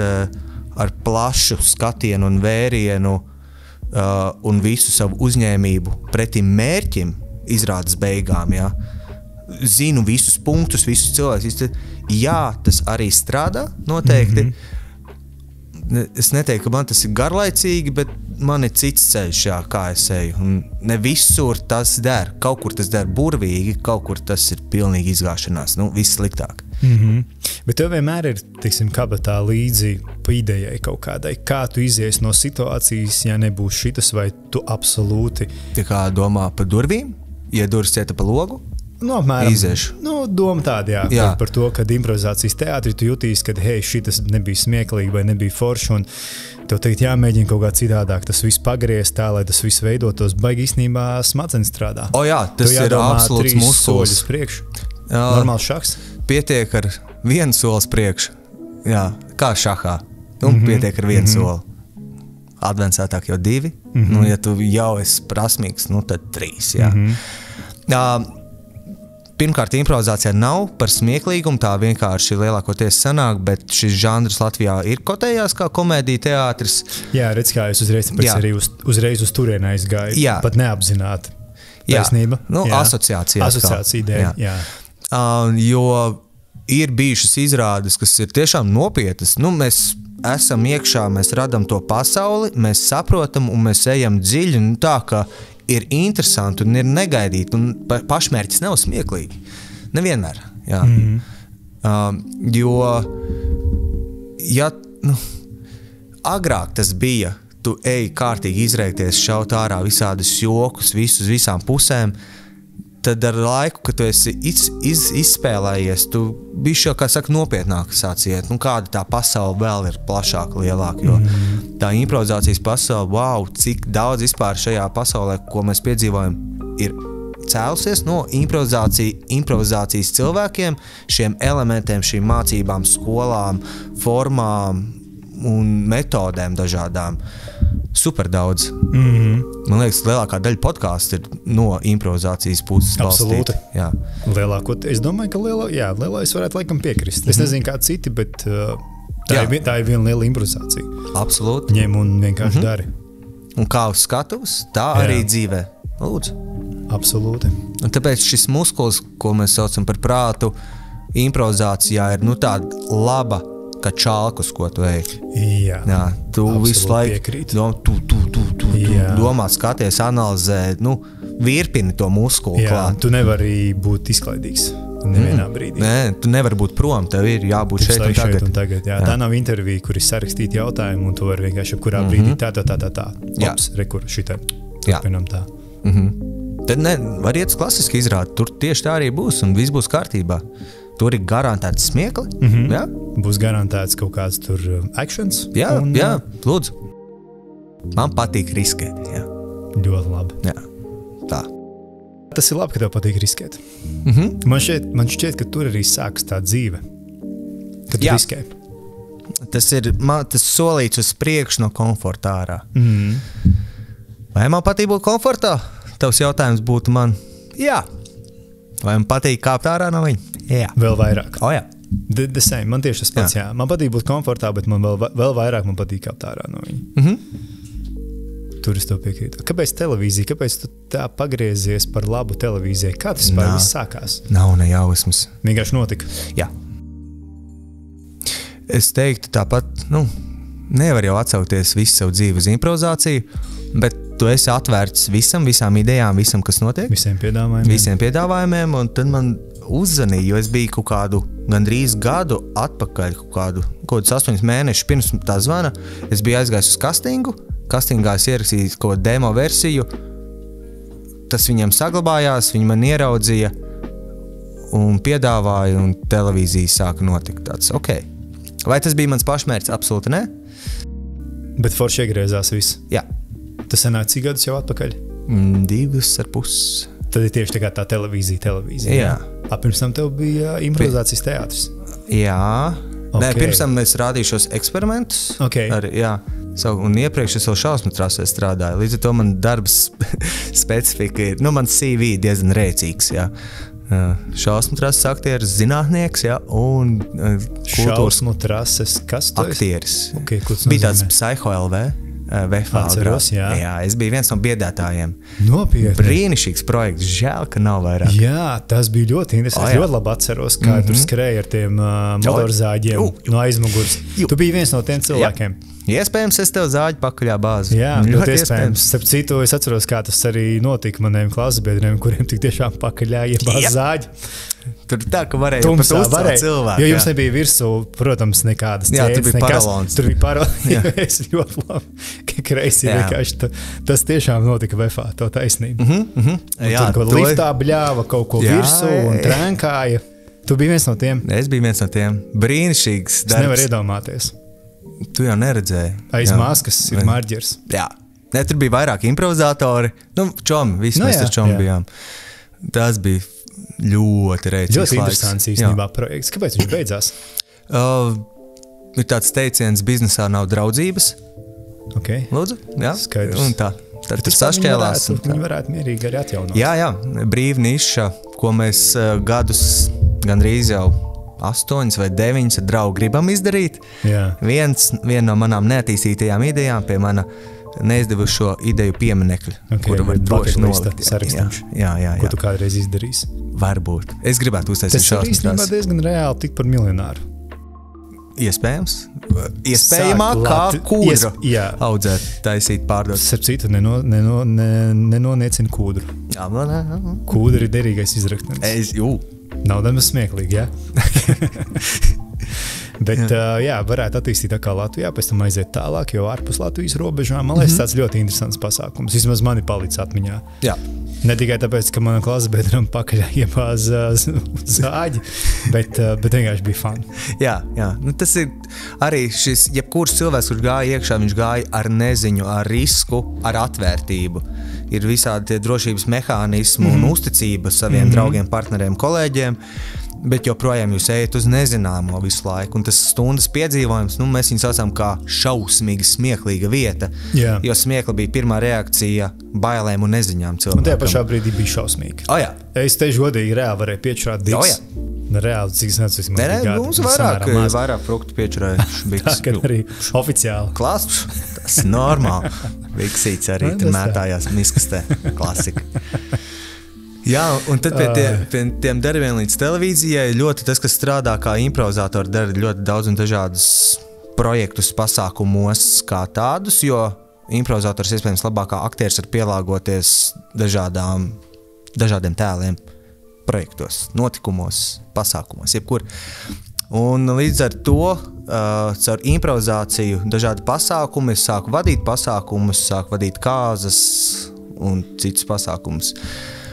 ar plašu skatienu un vērienu un visu savu uzņēmību pretim mērķim izrādes beigām, jā. Zinu visus punktus, visus cilvēkus. Jā, tas arī strādā noteikti. Es neteiktu, ka man tas ir garlaicīgi, bet man ir cits ceļš, jā, kā es eju. Un ne visur tas der. Kaut kur tas der burvīgi, kaut kur tas ir pilnīgi izgāšanās. Viss sliktāk. Bet tev vienmēr ir, kabatā līdzi pa idejai kaut kādai. Kā tu izies no situācijas, ja nebūs šitas, vai tu absolūti... Tā kā domā par durvīm? Ja durvis cieta pa logu? Apmēram. Iziešu. Doma tāda, jā. Par to, kad improvizācijas teātri tu jutīs, kad, šitas nebija smieklīgi vai nebija forši, un tev teikt, jāmēģina kaut kā citādāk tas viss pagriezt tā, lai tas viss veidotos, baigi īstenībā smadzenes strādā. Jā, tas ir absolūts muskulis. Priekš. Normāls šahs. Pietiek ar vienu solis priekš. Jā, kā šahā. Pietiek ar vienu soli. Advancētāk jau 2. Ja tu jau esi prasmīgs, tad 3, jā. Pirmkārt, improvizācijā nav par smieklīgumu, tā vienkārši lielākoties sanāk, bet šis žanrs Latvijā ir kotējās kā komēdija teātris. Jā, redz, kā es arī uzreiz uz turieni aizgāju, pat neapzināti. Taisnība. Asociācija dēļ, jā. Jo ir bijušas izrādes, kas ir tiešām nopietnas. Mēs esam iekšā, mēs radam to pasauli, mēs saprotam un mēs ejam dziļi, tā, ka ir interesanti un ir negaidīti, un pašmērķis nav smieklīgi. Nevienmēr, jā. Jo, ja, agrāk tas bija, tu ej kārtīgi izreikties, šaut ārā visādas jokus, visus visām pusēm, tad ar laiku, kad tu esi izspēlējies, tu bišķi jau, kā saka, nopietnāk sāciet, kāda tā pasaule vēl ir plašāka, lielāka, jo tā improvizācijas pasaule, cik daudz vispār šajā pasaulē, ko mēs piedzīvojam, ir cēlusies no improvizācijas cilvēkiem, šiem elementiem, šīm mācībām, skolām, formām un metodēm dažādām. Super daudz. Man liekas, lielākā daļa podcastu ir no improvizācijas puses balstīta. Absolūti. Es domāju, ka lielais varētu laikam piekrist. Es nezinu, kā citi, bet tā ir viena liela improvizācija. Absolūti. Ņem un vienkārši dari. Un kā uz skatuves, tā arī dzīvē. Lūdzu. Absolūti. Un tāpēc šis muskulis, ko mēs saucam par prātu, improvizācijā ir tāda laba kā čalkus, ko tu ej. Jā, tu visu laiku tu domā, skaties, analizē, virpini to muskulu klāt. Tu nevari būt izklaidīgs nevienā brīdī. Nē, tu nevari būt prom, tev ir jābūt šeit un tagad. Jā. Tā nav intervija, kur ir sarakstīti jautājumi, un tu vari vienkārši kurā brīdī tā. Laps, rekur, šitā. Turpinam tā. Tad var iet uz klasiski izrādi, tur tieši tā arī būs, un viss būs kārtībā. Tur ir garantēts smiekli. Jā? Būs garantēts kaut kāds tur actions. Jā, lūdzu. Man patīk riskēt. Jā. Ļoti labi. Jā, tā. Tas ir labi, ka tev patīk riskēt. Man šķiet, ka tur arī sākas tā dzīve. Kad tu riskē. Tas ir tas solīts uz priekšu no komforta ārā. Vai man patīk būt komfortā? Tavs jautājums būtu man, jā. Vai man patīk kāpt ārā no viņa? Jā. Vēl vairāk. Jā. The same. Man tieši tas pats, jā. Man patīk būt komfortā, bet man vēl vairāk man patīk kāpt ārā no viņa. Tur es tev piekrītu. Kāpēc televīzija? Kāpēc tu tā pagriezies par labu televīzijai? Kā tas viss sākās? Nav ne jausmas. Vienkārši notika? Jā. Es teiktu tāpat, nevar jau atsaukties visu savu dzīvi uz improvizāciju, bet tu esi atvērts visām idejām, visam, kas notiek. Visiem piedāvājumiem, un tad man uzzvanīja, jo es biju kaut kādu gandrīz gadu atpakaļ, kaut kādus 8 mēnešus pirms tā zvana, es biju aizgājis uz kastingā es ierakstīju kaut kādu demo versiju, tas viņam saglabājās, viņi man ieraudzīja un piedāvāja, un televīzija sāka notikt tāds, Vai tas bija mans pašmērķis? Absolūti ne. Bet forši iegriezās viss. Jā. Tas sanāk cik gadus jau atpakaļ? 2,5. Tad ir tieši tā kā tā televīzija. Jā. Pirms tam tev bija improvizācijas teātris? Jā. Nē, pirms tam es rādīju šos eksperimentus. Un iepriekš es vēl šausmu trasē strādāju. Līdz ar to man darbs specifika ir, man CV diezgan rēcīgs, jā. Šausmu trases aktieris, zinātnieks, un šausmu trases, kas tu aktieris. Bija tāds Psycho LV. Atceros, jā. Es biju viens no biedētājiem. Nopietni. Brīnišķīgs projekts, žēl, ka nav vairāk. Jā, tas bija ļoti interesanti. Ļoti labi atceros, kā tur skrēja ar tiem motorzāģiem no aizmugurs. Tu biji viens no tiem cilvēkiem. Iespējams, es tev zāģu pakaļā bāzi. Jā, ļoti iespējams. Starp citu, es atceros, kā tas arī notika maniem klases-biedriem, kuriem tik tiešām pakaļā iebāz zāģi. Tur tā, ka varēja pat uzcelt cilvēku. Jo jums nebija virsū, protams, nekādas cēdes. Tur bija paralons. Tur bija paralons. Es ļoti labi, ka kreisi vienkārši. Tas tiešām notika VFā, to taisnību. Tur kaut liftā bļāva kaut ko virsū un trenkāja. Tu biji viens no tiem? Es biju viens no tiem. Brīnišķīgs darbs. Es nevaru iedomāties. Tu jau neredzēji. Aiz maskas ir marģers. Jā. Ne, tur bija vairāk improvizatori. Čomi, visi mēs ar čomi bijām. Tas bija ļoti rēcīgs laiks. Ļoti interesants īstenībā projekts. Kāpēc viņš beidzās? Ir tāds teiciens, biznesā nav draudzības. Lūdzu? Jā. Skaidrs. Un tā. Tad tur sašķēlās. Viņi varētu mierīgi arī atjaunot. Jā. Brīva niša, ko mēs gadus gandrīz jau 8 vai 9 ar draugu gribam izdarīt. Viena no manām neattīstītajām idejām pie mana neizdevušo ideju pieminekļa, kuru var droši nolikt. Jā. Ko tu kādreiz izdarīsi? Varbūt. Es gribētu uztaisīt šausmu. Tas ir īstenībā diezgan reāli tikt par miljonāru. Iespējams. Iespējamāk kā kūdru audzēt, taisīt, pārdot. Starp citu, nenoniecina kūdru. Kūdra ir derīgais izraktenis. Nav nemaz smieklīgi, jā? Bet, varētu attīstīt tā kā Latvijā, pēc tam aiziet tālāk, jo ārpus Latvijas robežām, man liekas, tāds ļoti interesants pasākums. Vismaz mani palicis atmiņā. Jā. Ne tikai tāpēc, ka manam klases-biedram pakaļā iebāza zāģi, bet vienkārši bija fun. Jā. Tas ir arī šis, jebkurš cilvēks, kurš gāja iekšā, viņš gāja ar neziņu, ar risku, ar atvērtību. Ir visādi tie drošības mehānismi un uzticība saviem draugiem, partneriem, kolēģiem. Bet joprojām jūs ejat uz nezināmo visu laiku, un tas stundas piedzīvojums, mēs viņu saucam kā šausmīgi smieklīga vieta, jo smiekla bija pirmā reakcija bailēm un neziņām cilvēkam. Un tajā pašā brīdī bija šausmīgi. Es te godīgi reāli varēju piečurāt biks. Reāli, cik es neatceros, mums vairāk fruktu piečurējuši biks. Kad arī oficiāli. Klasps, tas normāli. Biksīts arī tur mētājās miskastē. Klasika. Jā, un tad pie tiem darbiem līdz televīzijai ļoti tas, kas strādā kā improvizatori, dara ļoti daudz un dažādus projektus pasākumos kā tādus, jo improvizators iespējams labākā aktieris var pielāgoties dažādiem tēliem projektos, notikumos, pasākumos, jebkur. Un līdz ar to caur improvizāciju dažādi pasākumi, es sāku vadīt pasākumus, sāku vadīt kāzas un citus pasākumus.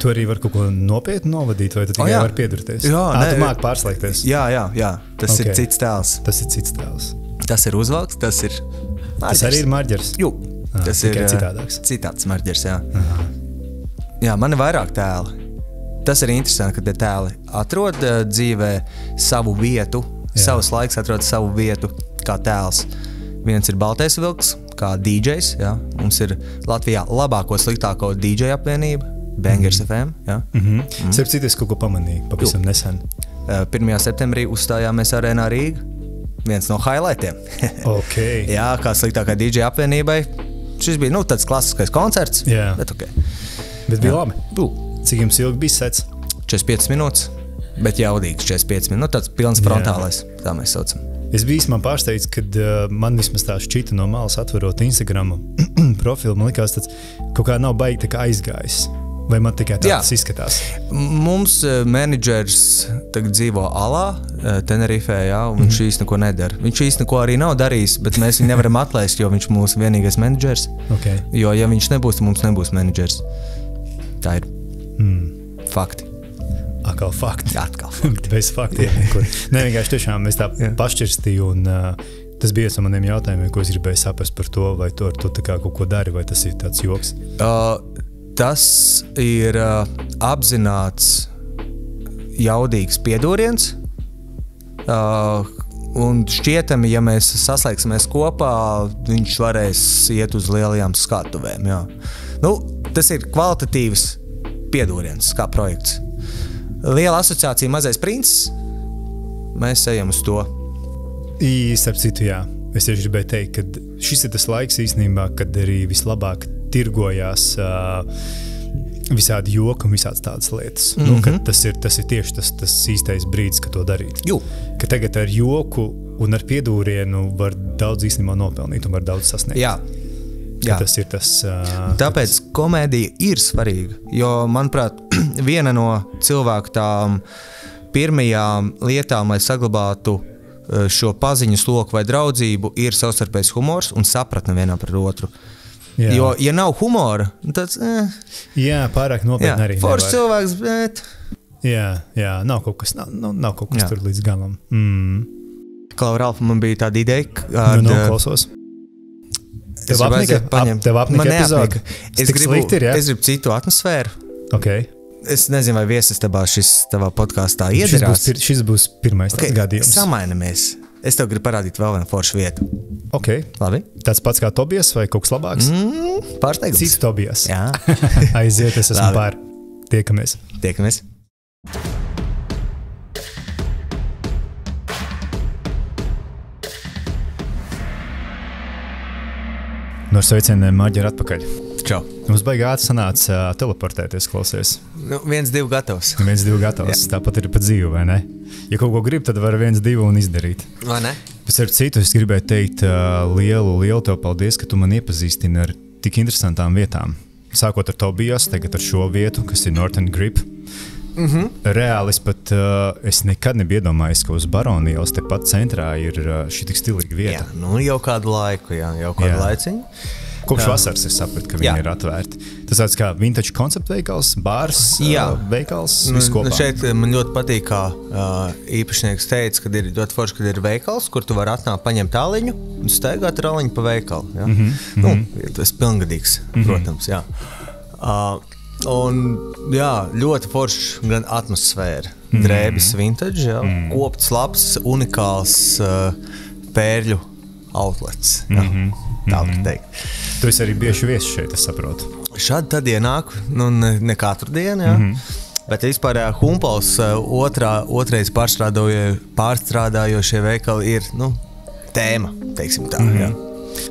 Tu arī var kaut ko nopietni novadīt, vai tu tikai var piedurties? Jā, tu māki pārslēgties? Jā, tas ir cits tēls. Tas ir cits tēls. Tas ir uzvalks, tas ir marģers. Tas arī ir marģers? Jū, tas ir citādāks. Citāds marģers, jā. Aha. Jā, man ir vairāk tēli. Tas ir interesanti, ka tie tēli atrod dzīvē savu vietu, savus laiks atrod savu vietu kā tēls. Viens ir Baltais vilks, kā DJs, jā. Mums ir Latvijā labāko sliktāko DJ apvienība, Bangers FM, jā. Starp citu, es kaut ko pamanīju, pavisam nesen. 1. septembrī uzstājāmies Arēnā Rīga, viens no highlightiem. Okay. Jā, kā sliktākai DJ apvienībai. Šis bija, tāds klasiskais koncerts, bet Bet bija labi. Cik jums ilgi bija sets? 45 minūtes, bet jaudīgs 45 minūtes, tāds pilns frontālais, tā mēs saucam. Es biju īstenībā pārsteigts, kad man vismaz tā šķita no malas atverot Instagram profilu, man likās tāds, kaut kā nav baigi tā kā aizgājis. Vai man tikai tāds izskatās? Mums menedžers tagad dzīvo Alā, Tenerifē, un viņš īsti neko nedara. Viņš īsti neko arī nav darījis, bet mēs viņu nevaram atlaist, jo viņš mūsu vienīgais menedžers. Okay. Jo, ja viņš nebūs, tad mums nebūs menedžers. Tā ir fakti. Atkal fakti. Atkal fakti. Bez faktiem nekur. Nē, vienkārši tiešām es tā pašķirstīju, un tas bija no maniem jautājumiem, ko es gribēju saprast par to, vai tu tā kā kaut ko dari, vai tas ir tāds joks? Tas ir apzināts jaudīgs piedūriens, un šķietami, ja mēs saslēgsimies kopā, viņš varēs iet uz lielajām skatuvēm. Jā. Tas ir kvalitatīvs piedūriens kā projekts. Liela asociācija Mazais princis, mēs ejam uz to. Starp citu, jā. Es tieši gribēju teikt, ka šis ir tas laiks īstenībā, kad arī vislabāk tirgojās visādi joki un visādas tādas lietas. Kad tas ir tieši tas īstais brīdis, kad to darīt. Ka tagad ar joku un ar piedūrienu var daudz īstenībā nopelnīt un var daudz sasniegt. Jā. Tas ir tas. Tāpēc komēdija ir svarīga, jo, manuprāt, viena no cilvēku tām pirmajām lietām, lai saglabātu šo paziņu sloku vai draudzību, ir savstarpējs humors un sapratne vienam par otru. Jā. Jo, ja nav humora, tāds... Jā, pārāk nopietni arī nevar. Foršs cilvēks, bet... Jā, nav kaut kas tur līdz galam. Klau, Ralf, man bija tāda ideja, klausos. Tev apnika epizode? Es gribu citu atmosfēru. Okay. Es nezinu, vai viesistabā tavā podkāstā iedarās. Šis būs pirmais gadījums. Samainamies. Es tev gribu parādīt vēl vienu foršu vietu. Ok. Labi. Tāds pats kā Tobijas vai kaut kas labāks? Pārsteigums. Cits Tobijas. Jā. Aiziet, es esmu pār. Tiekamies. No sveicieniem Marģeri atpakaļ. Čau. Mums baigi ātri sanāca teleportēties, klausies. 1-2 gatavs. 1-2 gatavs. Tāpat ir pa dzīvi, vai ne? Ja kaut ko grib, tad var 1-2 un izdarīt. Vai ne? Pēc ar citu es gribēju teikt lielu tev paldies, ka tu man iepazīstini ar tik interesantām vietām. Sākot ar Tobijas, tagad ar šo vietu, kas ir Northern Grip. Reāli es nekad nebiju iedomājies, ka uz Baronielas tepat centrā ir šī tik stilīga vieta. Jā, jau kādu laiku, jau kādu laiciņu. Kopš vasaras es sapratu, ka viņi ir atvērti. Tas tāds kā vintage konceptu veikals, bārs, veikals, viss kopā. Šeit man ļoti patīk, kā īpašnieks teica, kad ir ļoti forši, kad ir veikals, kur tu vari atnākt, paņemt tāliņu un staigāt ar aliņu pa veikalu. Ja? Tas ir pilngadīgs, protams, jā. Un ļoti forši gan atmosfēra, drēbis vintage, kopts labs, unikāls pērļu outlets. Tā var teikt. Tu esi arī bieži viesis šeit, es saprotu. Šādi tad ienāk, ne katru dienu, bet vispār Humpals otrais pārstrādājošie veikali ir, tēma, teiksim tā.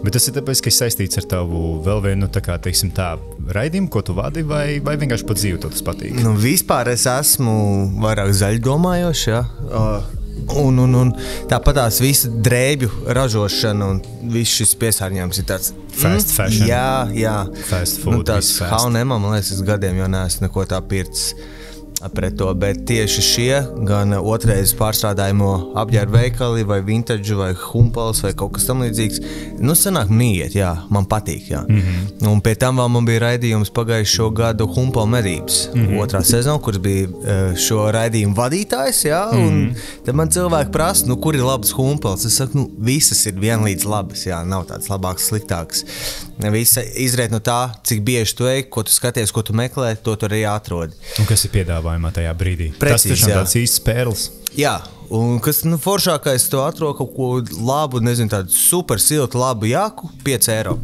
Bet tas ir tāpēc, ka saistīts ar tavu vēl vienu, tā kā, teiksim tā, raidījumu, ko tu vadi, vai vienkārši pa dzīvi tas patīk? Nu, vispār es esmu vairāk zaļdomājošs, jā. Un tāpatās visa drēbju ražošana un viss šis piesārņojums ir tāds fast fashion. Jā. Fast food. Tās H&M, man liekas, es gadiem jau neesmu neko tā pircis pret to, bet tieši šie gan otrais pārstrādājumo apģērbu veikali vai vintage vai humpals vai kaut kas tam līdzīgs, nu sanāk mīiet, jā, man patīk, jā. Un pie tam vēl man bija raidījums pagājušo gadu humpal medības, otrā sezona, kuras bija šo raidījumu vadītājs, jā, un tad man cilvēki prasa, nu kur ir labas humpals, es saku, nu visas ir vienlīdz labas, jā, nav tāds labāks, sliktāks. Visa izriet no tā, cik bieži tu ej, ko tu skaties, ko tu meklē, to tu arī atrodi. Un kas ir piedāvājumā tajā brīdī? Precīzi, tas tiešām tāds īsts pērls. Jā, un kas foršākais, tu atrod kaut ko labu, nezinu, tādu super siltu, labu jaku, 5 eiro.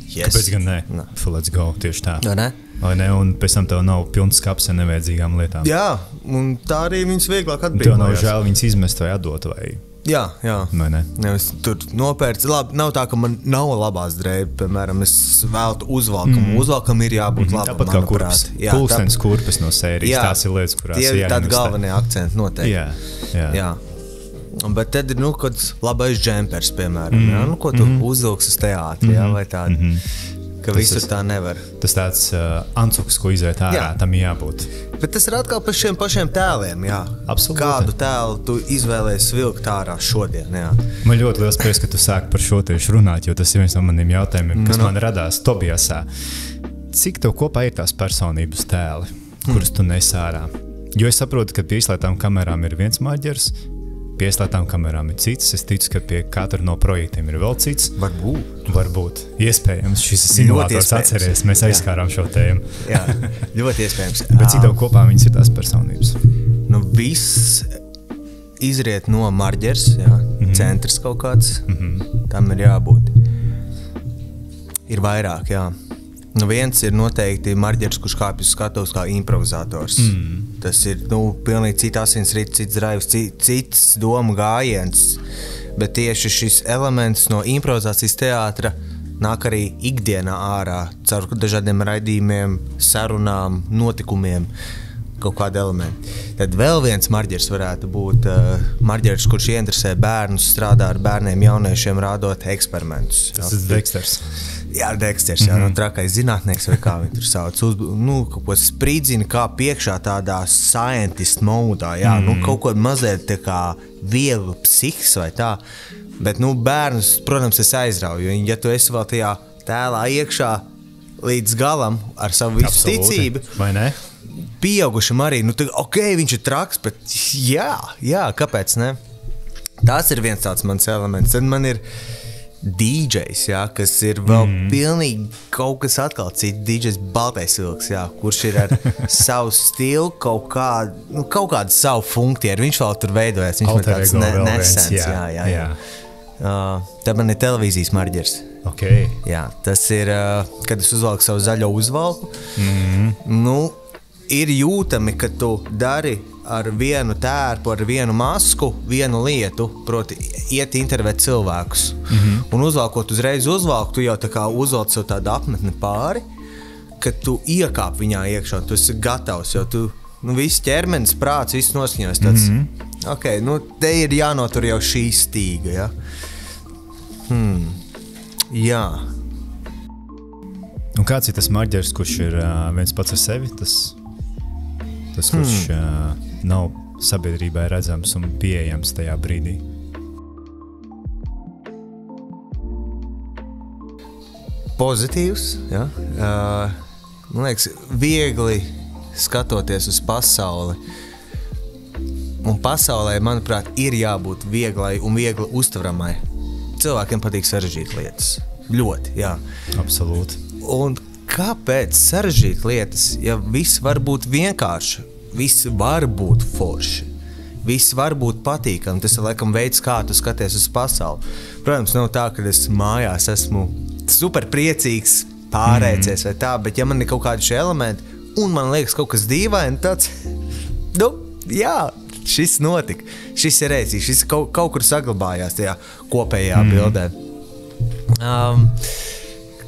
Yes. Kāpēc gan ne? Let's go, tieši tā. Ne? Vai ne? Un pēc tam tev nav pilns kaps ar nevajadzīgām lietām. Jā, un tā arī viņas vieglāk atbrīvojās. Tev nav žēl viņas izmest vai atdot vai... Jā. Vai ne? Nevis tur nopērts. Labi, nav tā, ka man nav labās drēbes, piemēram, es vēltu uzvalkumu. Uzvalkam ir jābūt labam, tāpat kā kurpes. Pulkstenis kurpes no sērijas. Tās ir lietas, kurās ir jāinvestē. Tādi galvenie akcenti noteikti. Jā. Bet tad ir, kāds labais džempers, piemēram, jā? Ko tu uzvilks uz teātri, jā, vai tādi. Ka visur tā nevar. Tas tāds ancuks, ko izvērt ārā, tam jābūt. Bet tas ir atkal par šiem pašiem tēliem, jā. Absolūti. Kādu tēlu tu izvēlējies vilkt ārā šodien, jā. Man ļoti liels prieks, ka tu sāki par šo tieši runāt, jo tas ir viens no maniem jautājumiem, kas man radās Tobijasā. Cik tev kopā ir tās personības tēli, kurus tu nes ārā? Jo es saprotu, ka pie izslēgtām kamerām ir viens maģers, pie ieslēgtām kamerām ir cits. Es ticu, ka pie katra no projektiem ir vēl cits. Varbūt. Iespējams. Šis simulators atceries. Mēs aizskārām šo tēmu. Jā, ļoti iespējams. Bet cik tev kopā viņas ir tās personības? Nu, viss izriet no marģers, jā. Centrs kaut kāds. Tam ir jābūt. Ir vairāk, jā. Nu, viens ir noteikti marģers, kurš kāpj uz skatuves kā improvizators. Tas ir, pilnīgi cita asinsrite, cits drives, cits doma gājiens. Bet tieši šis elements no improvizācijas teātra nāk arī ikdienā ārā, caur dažādiem raidījumiem, sarunām, notikumiem, kaut kādi elementi. Tad vēl viens marģers varētu būt marģers, kurš ieinteresē bērnus, strādā ar bērniem, jauniešiem, rādot eksperimentus. Tas ir Dexters. Jā, Dexters, jā, trakais zinātnieks, vai kā viņi tur sauc, kaut ko sprīdzina kā piekšā tādā scientist modā, jā, kaut ko mazliet tā kā viegli psihs vai tā, bet, bērnus, protams, es aizrauju, jo, ja tu esi vēl tajā tēlā iekšā līdz galam ar savu visu ticību, vai ne? Pieaugušam arī, viņš ir traks, bet jā, kāpēc ne? Tas ir viens tāds mans elements, tad man ir DJs, jā, kas ir vēl pilnīgi kaut kas atkal cits. DJs Baltais vilks, jā, kurš ir ar savu stilu, kaut kādu savu funkciju. Viņš vēl tur veidojas. Viņš ir tāds nesens. Jā. Tad man ir televīzijas marģers. Okay. Jā, tas ir, kad es uzvalku savu zaļo uzvalku. Ir jūtami, ka tu dari ar vienu tērpu, ar vienu masku, vienu lietu, proti iet intervēt cilvēkus. Un uzvalkot uzreiz uzvalku, tu jau tā kā uzvalc sev tādu apmetni pāri, ka tu iekāp viņā iekšā, tu esi gatavs, jo tu, viss ķermenis, prāts, viss noskaņojas tāds. Te ir jānotur jau šī stīga, ja? Jā. Un kāds ir tas marģers, kurš ir viens pats ar sevi, tas kurš nav sabiedrībai redzams un pieejams tajā brīdī? Pozitīvs, jā. Man liekas, viegli skatoties uz pasauli. Un pasaulē, manuprāt, ir jābūt vieglai un viegli uztveramai. Cilvēkiem patīk sarežģīt lietas. Ļoti, jā. Absolūti. Un kāpēc sarežģīt lietas, ja viss var būt vienkārši? Viss var būt forši. Viss var būt patīkami. Tas ir laikam veids, kā tu skaties uz pasauli. Protams, nav tā, ka es mājās esmu super priecīgs, pārēcies vai tā, bet ja man ir kaut kādi šie elementi, un man liekas kaut kas dīvaini, tāds, jā, šis notika. Šis ir rēcīgs, šis kaut kur saglabājās tajā kopējā bildē.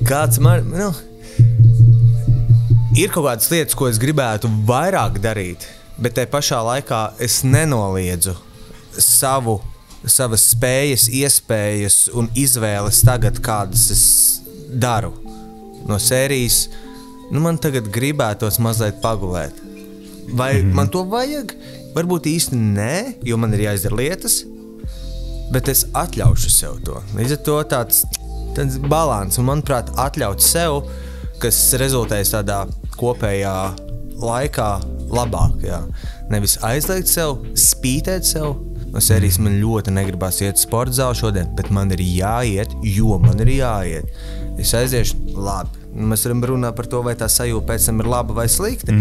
Kāds man, ir kaut kādas lietas, ko es gribētu vairāk darīt, bet te pašā laikā es nenoliedzu savas spējas, iespējas un izvēles tagad, kādas es daru. No sērijas, man tagad gribētos mazliet pagulēt. Vai man to vajag? Varbūt īsti nē, jo man ir jāizdara lietas, bet es atļaušu sev to. Līdz ar to tāds balans, un manuprāt, atļaut sev, kas rezultējas tādā kopējā laikā labāk, jā. Nevis aizliegt sev, spītēt sev. No sērijas man ļoti negribās iet sporta zāli šodien, bet man ir jāiet, jo man ir jāiet. Es aiziešu, labi. Mēs varam runāt par to, vai tā sajūta pēc tam ir laba vai slikta.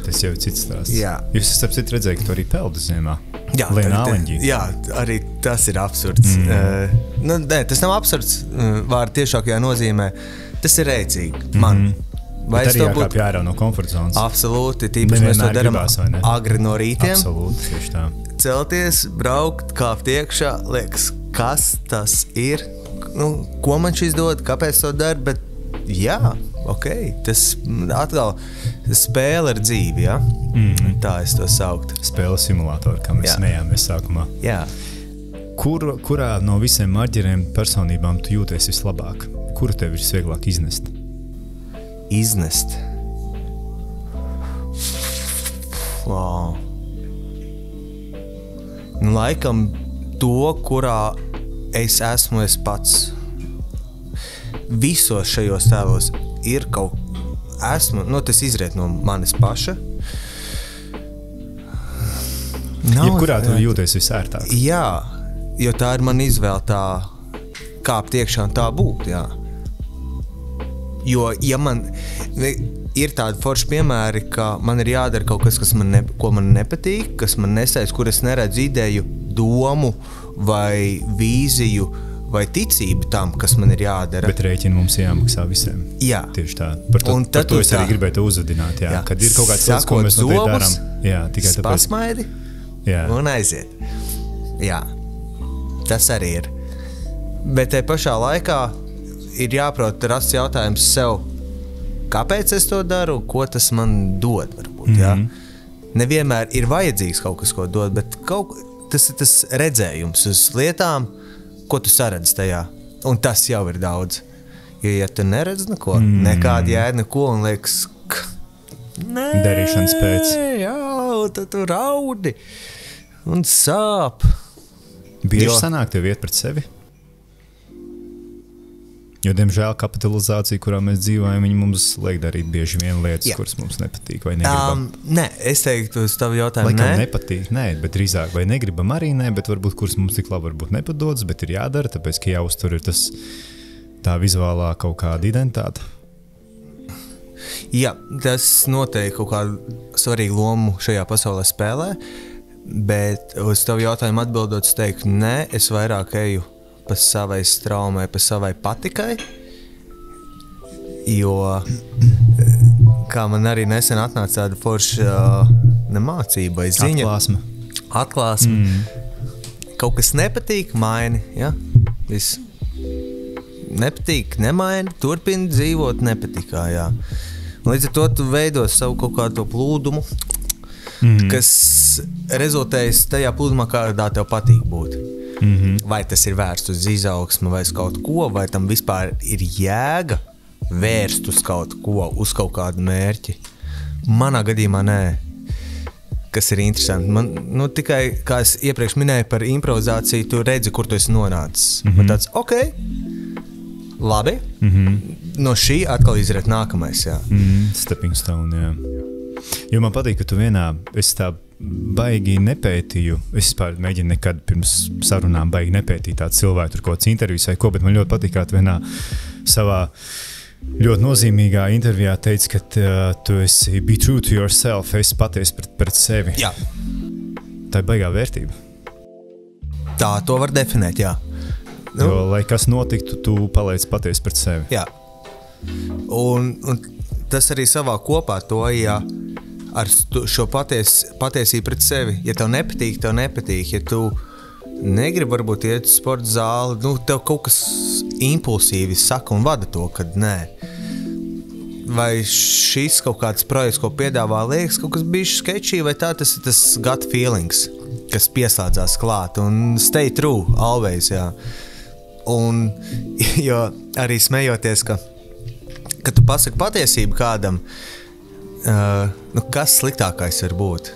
Tas jau ir cits stāsts. Jā. Jūs esat redzēju, ka tu arī peldi ziemā. Jā, jā, arī tas ir absurds. Nē, tas nav absurds vārdu tiešākajā nozīmē. Tas ir rēcīgi man. Vai bet arī jākāpj ārā no komforta zonas. Absolūti, tīpaši mēs to darām agri no rītiem. Absolūti, tieši tā. Celties, braukt, kāpt iekšā, liekas, kas tas ir? Ko man šis dod, kāpēc to dar, bet jā, ok, tas atkal spēle ar dzīvi, ja? Tā es to sauktu. Spēle simulātori, kā mēs smējāmies sākumā. Jā. Kurā no visiem marģeriem personībām tu jūties vislabāk? Kuru tev ir vieglāk iznest? Iznest? Wow. Laikam to, kurā es esmu es pats. Visos šajos tēlos ir kaut tas izriet no manis paša. Jebkurā tu jūties visērtāk. Jā, jo tā ir man izvēle tā kāpt iekšā un tā būt, jā. Jo, ja man ir tādi forši piemēri, ka man ir jādara kaut kas, ko man nepatīk, kas man nesaist, kur es neredzu ideju, domu vai vīziju, vai ticību tam, kas man ir jādara. Bet rēķini mums jāmaksā visiem. Jā. Tieši tā. Par to es arī gribētu uzvedināt, jā. Kad ir kaut kāds lietas, ko mēs noteikti darām. Jā, tikai tāpēc. Pasmaidi un aiziet. Jā. Tas arī ir. Bet te pašā laikā ir jāprot rast jautājums sev, kāpēc es to daru, ko tas man dod, varbūt, jā. Nevienmēr ir vajadzīgs kaut kas, ko dod, bet tas ir tas redzējums uz lietām, ko tu saredz tajā. Un tas jau ir daudz. Jo, ja tu neredz neko, nekādi jēd neko, un liekas, darīšanas pēc. Jā, tad tu raudi un sāp. Bieži sanāk tev iet pret sevi? Jo, diemžēl, kapitalizācija, kurā mēs dzīvojam, viņi mums liek darīt bieži vien lietas, kuras mums nepatīk vai negribam. Nē, es teiktu uz tavu jautājumu, laikam nepatīk, nē, bet drīzāk vai negribam arī nē, bet varbūt, kuras mums tik labi varbūt nepadodas, bet ir jādara, tāpēc, ka jāuztur ir tā vizuālā kaut kāda identitāte. Jā, tas noteikti kaut kādu svarīgu lomu šajā pasaulē spēlē, bet uz tavu jautājumu atbildot, es teiktu, nē, es vairāk eju pa savai straumai, pa savai patikai, jo, kā man arī nesen atnāca tāda forša nemācība vai ziņa. Atklāsme. Kaut kas nepatīk, maini, ja? Viss. Nepatīk, nemaini, turpini dzīvot nepatikā, jā. Līdz ar to tu veido savu kaut kādu plūdumu, kas rezultējas tajā plūdumā, kādā tev patīk būt. Vai tas ir vērsts uz izaugsmu vai uz kaut ko, vai tam vispār ir jēga vērst uz kaut ko, uz kaut kādu mērķi. Manā gadījumā nē. Kas ir interesanti. Man, tikai, kā es iepriekš minēju par improvizāciju, tu redzi, kur tu esi nonācis. Man tāds, ok, labi, no šī atkal izriet nākamais, jā. Stepping stone, jā. Jo man patīk, ka tu es tā baigi nepētīju, es vispār mēģinu nekad pirms sarunām baigi nepētīt tādu cilvēku, tur kaut kāds intervijas vai ko, bet man ļoti patīk, kā tu vienā savā ļoti nozīmīgā intervijā teici, ka tu esi be true to yourself, esi paties pret sevi. Jā. Tā ir baigā vērtība. Tā to var definēt, jā. Jo, lai kas notiktu, tu paliec paties pret sevi. Jā. Un tas arī savā kopā to, ja ar šo patiesību pret sevi. Ja tev nepatīk, tev nepatīk. Ja tu negrib varbūt iet uz sporta zāli, nu, tev kaut kas impulsīvi saka un vada to, kad nē. Vai šis kaut kāds projekts, ko piedāvā, liekas kaut kas bišķi sketčī, vai tā tas ir tas gut feelings, kas pieslēdzās klāt, un stay true, always, jā. Un, jo arī smejoties, ka tu pasaki patiesību kādam, nu, kas sliktākais var būt?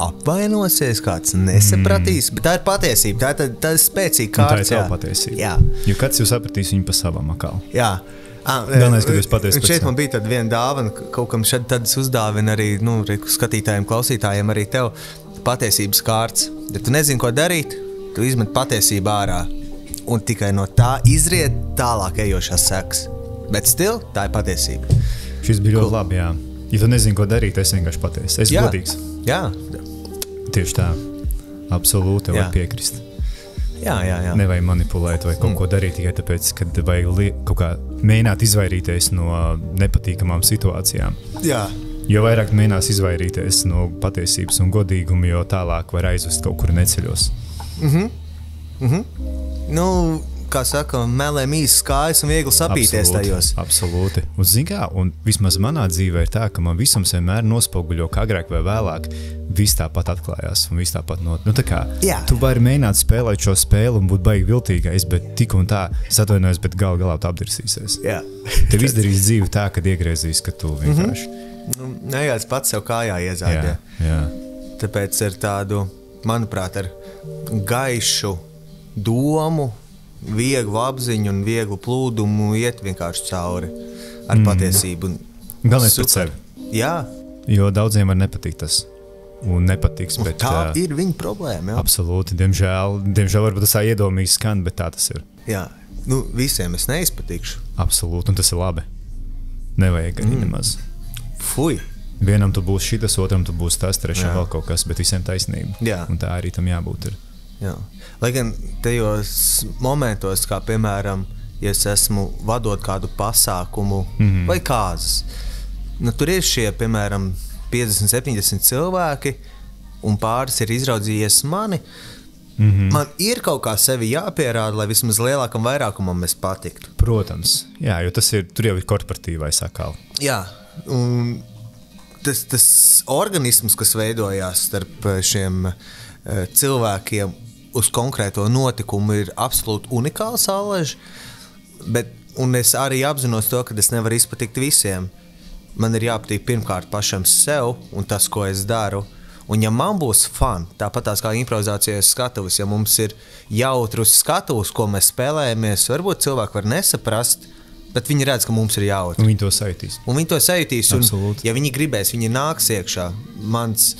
Apvainosies, kāds nesapratīs, bet tā ir patiesība, tā ir spēcīga kārts. Tā ir tava patiesība. Jā. Jo kāds jau sapratīs viņu pa savam akal. Jā. Galvenais, kad jūs patiesi pēc šeit man bija tāda viena dāvana, kaut kam šeit tādas uzdāvina arī, nu, skatītājiem, klausītājiem, arī tev patiesības kārts. Ja tu nezini, ko darīt, tu izmet patiesību ārā, un tikai no tā izriet tālāk ejošās sekas. Bet still, tā ir patiesība. Šis bija ļoti labi, jā. Ja tu nezini, ko darīt, es vienkārši patiesi. Es godīgs. Jā. Tieši tā. Absolūti var piekrist. Jā. Nevajag manipulēt vai kaut ko darīt tikai tāpēc, kad vajag kaut kā mēģināt izvairīties no nepatīkamām situācijām. Jā. Jo vairāk mēģinās izvairīties no patiesības un godīguma, jo tālāk var aizvest kaut kur neceļos. Nu, kā saka, melēm īsti skājas un viegli sapīties tajos. Absolūti. Un zin kā, un vismaz manā dzīvē ir tā, ka man visam vienmēr nospoguļo, ka agrāk vai vēlāk viss tāpat atklājās un viss tāpat nu tā kā, tu vari mēģināt spēlēt šo spēli un būt baigi viltīgais, bet tik un tā satvainojas, bet galā tu apdirsīsies. Jā. Tev izdarīs dzīvi tā, kad iegriezīs, ka tu vienkārši. Nejāds pats sev kājā iezādē. Jā. Tāpēc ar tādu, manuprāt, ar gaišu domu, vieglu apziņu un vieglu plūdumu iet vienkārši cauri ar patiesību. Galvenais pret sevi. Jā. Jo daudziem var nepatikt tas. Un nepatiks, bet... Tā ir viņa problēma, jā. Absolūti. Diemžēl varbūt tas tā iedomīgi skan, bet tā tas ir. Jā. Nu, visiem es neizpatikšu. Absolūti, un tas ir labi. Nevajag arī nemaz. Fuj. Vienam tu būs šitas, otram tu būs tas, trešam vēl kaut kas, bet visiem taisnība. Jā. Un tā arī tam jābūt ir. Jā. Lai gan tajos momentos, kā piemēram, ja es esmu vadot kādu pasākumu vai kāzas, nu, tur ir šie, piemēram, 50-70 cilvēki, un pāris ir izraudzījies mani, man ir kaut kā sevi jāpierāda, lai vismaz lielākam vairākumam es patiktu. Protams, jā, jo tas ir, tur jau ir korporatīvais sakal. Jā, un tas organisms, kas veidojās starp šiem cilvēkiem uz konkrēto notikumu, ir absolūti unikāls aleži, un es arī apzinos to, ka es nevaru izpatikt visiem. Man ir jāpatīk pirmkārt pašam sev un tas, ko es daru. Un ja man būs fun, tāpat tās kā improvizācijas skatuvus, ja mums ir jautrus skatuvus, ko mēs spēlējamies, varbūt cilvēki var nesaprast, bet viņi redz, ka mums ir jautri. Un viņi to sajūtīs. Un ja viņi gribēs, viņi nāks iekšā. Mans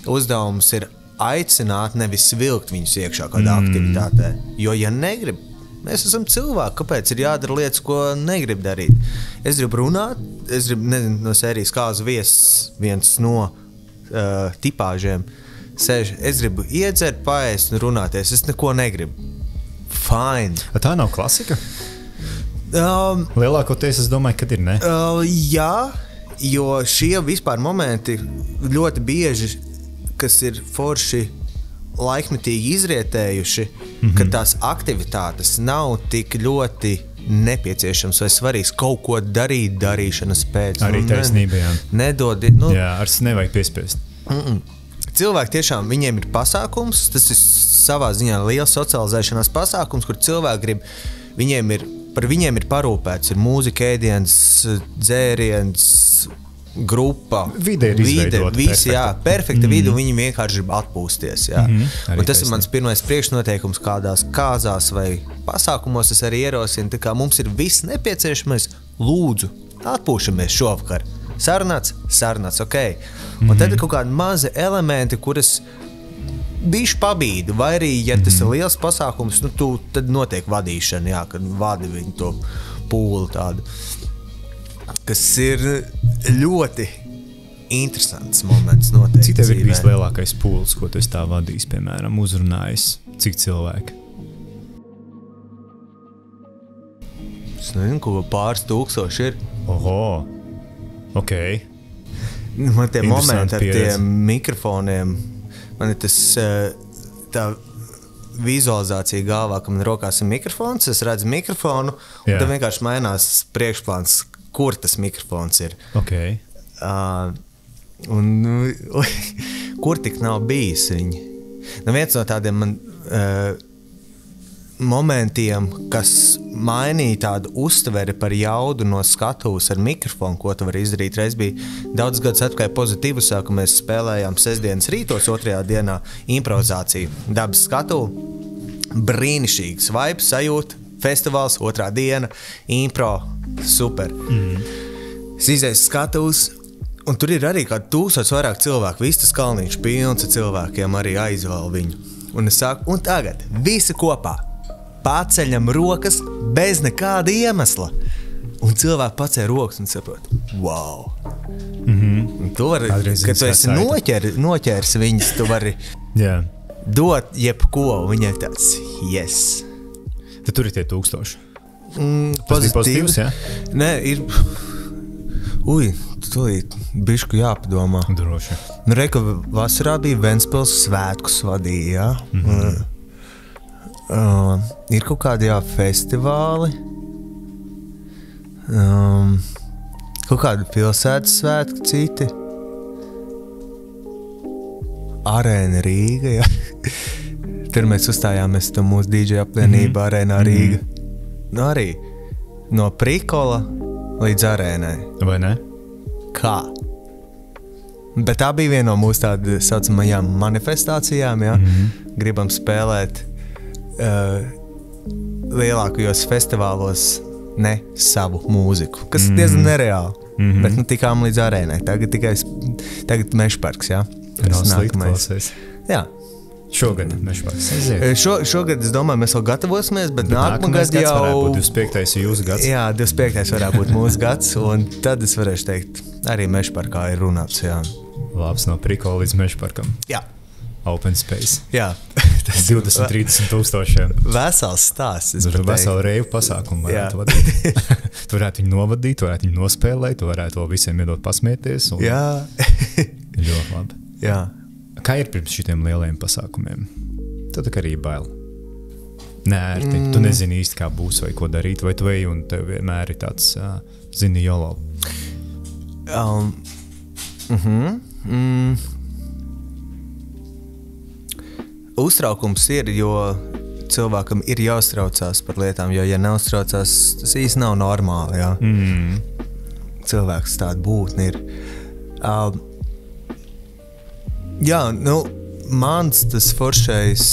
uzdevums ir aicināt, nevis vilkt viņus iekšā kādā aktivitātē. Jo, ja negrib, mēs esam cilvēki, kāpēc ir jādara lietas, ko negrib darīt. Es gribu runāt, nezinu, no sērijas kāzu viesis, viens no tipāžiem sēž. Es gribu iedzert, paēst un runāties. Es neko negribu. Fine. Tā nav klasika? Lielākoties es domāju, kad ir, ne? Jā, jo šie vispār momenti ļoti bieži, kas ir forši laikmetīgi izrietējuši, ka tās aktivitātes nav tik ļoti nepieciešams vai svarīgs kaut ko darīt darīšanas pēc. Arī taisnība, jā. Nedodi. Jā, ar nevajag piespiest. Cilvēki tiešām, viņiem ir pasākums, tas ir savā ziņā liels socializēšanās pasākums, kur cilvēki grib, par viņiem ir parūpēts, ir mūzika, ēdiens, dzēriens, grupa, vide ir izveidota, visi, perfekta vide, un viņi vienkārši grib atpūsties, jā. Un tas ir mans pirmais priekšnoteikums kādās kāzās vai pasākumos, es arī ierosinu, tā kā mums ir viss nepieciešamais, lūdzu, atpūšamies šovakar. Sarunāts, ok. Un tad ir kaut kādi mazi elementi, kuras bišķi pabīdu, vai arī, ja tas ir liels pasākums, nu, tad notiek vadīšana, jā, kad vadi viņu to pūli tādu. Kas ir ļoti interesants moments noteikti. Cik tev ir bijis lielākais pūlis, ko tu esi tā vadījis, piemēram, uzrunājis? Cik cilvēki? Es nezinu, ko pāris tūkstoši ir. Oho, ok. Man tie momenti ar tiem mikrofoniem, man ir tas tā vizualizācija galvā, ka man rokās ir mikrofons, es redzu mikrofonu, un tad vienkārši mainās priekšplāns, kur tas mikrofons ir. Okay. Kur tik nav bijis viņi. Viens no tādiem man momentiem, kas mainīja tādu uztveri par jaudu no skatuves ar mikrofonu, ko tu vari izdarīt. Reiz bija daudz gadus atpakaļ Pozitīvusā, ka mēs spēlējām sestdienas rītos, 2. dienā improvizāciju. Dabas skatuve, brīnišķīgs vibes, sajūta, festivāls, 2. diena, impro, super. Es izēju skatuves, un tur ir arī kā 1000 vairāk cilvēku. Viss tas kalniņš pilns ar cilvēkiem arī aizvēl viņu. Un es saku, un tagad visi kopā paceļam rokas bez nekāda iemesla. Un cilvēki pacēla rokas un saprot, wow. Un tu vari, kad tu esi noķērs viņus, tu vari dot jebko, un viņai tāds, yes. Tad tur ir tie 1000. Pozitīvs, ja? Nē, ir... Tūlīt bišku jāpadomā. Droši. Reka vasarā bija Ventspils svētkus vadīja, ir kaut kādi festivāli, kaut kādi pilsētas svētki citi. Arēna Rīga, Tur mēs uzstājāmies tam mūsu DJ apvienību Arēnā Rīga. Arī no Prikola līdz arēnai. Vai ne? Kā? Bet tā bija viena no mūsu tāda saucamajām manifestācijām, Gribam spēlēt lielākajos festivālos ne savu mūziku, kas diezgan nereāli. Bet tikām līdz arēnai. Tagad Mežparks, Nav slikti klausies. Jā. Šogad Mežparks. Šogad, es domāju, mēs vēl gatavosimies, bet nākamgad jau... varētu būt 25. jūsu gads. Jā, 25. varētu būt mūsu gads, un tad es varēšu teikt, arī Mežparkā ir runāts, Labs no Prikola līdz Mežparkam. Jā. Open space. Jā. 20-30 tūkstošiem. Vesels stāsts. Tur veselu reivu pasākumu varētu vadīt. Tu varētu viņu novadīt, tu varētu viņu nospēlēt, tu varētu vēl visiem iedot pasmieties. Un... Jā. Ļoti labi. Jā. Kā ir pirms šitiem lielajiem pasākumiem? Tad arī bail. Nērti. Tu nezini īsti, kā būs vai ko darīt, vai tu ej, un tev vienmēr ir tāds, zini, jolo. Uztraukums ir, jo cilvēkam ir jāuztraucās par lietām, jo, ja neuztraucās, tas īsti nav normāli, Cilvēks tāda būtne ir. Mans tas foršais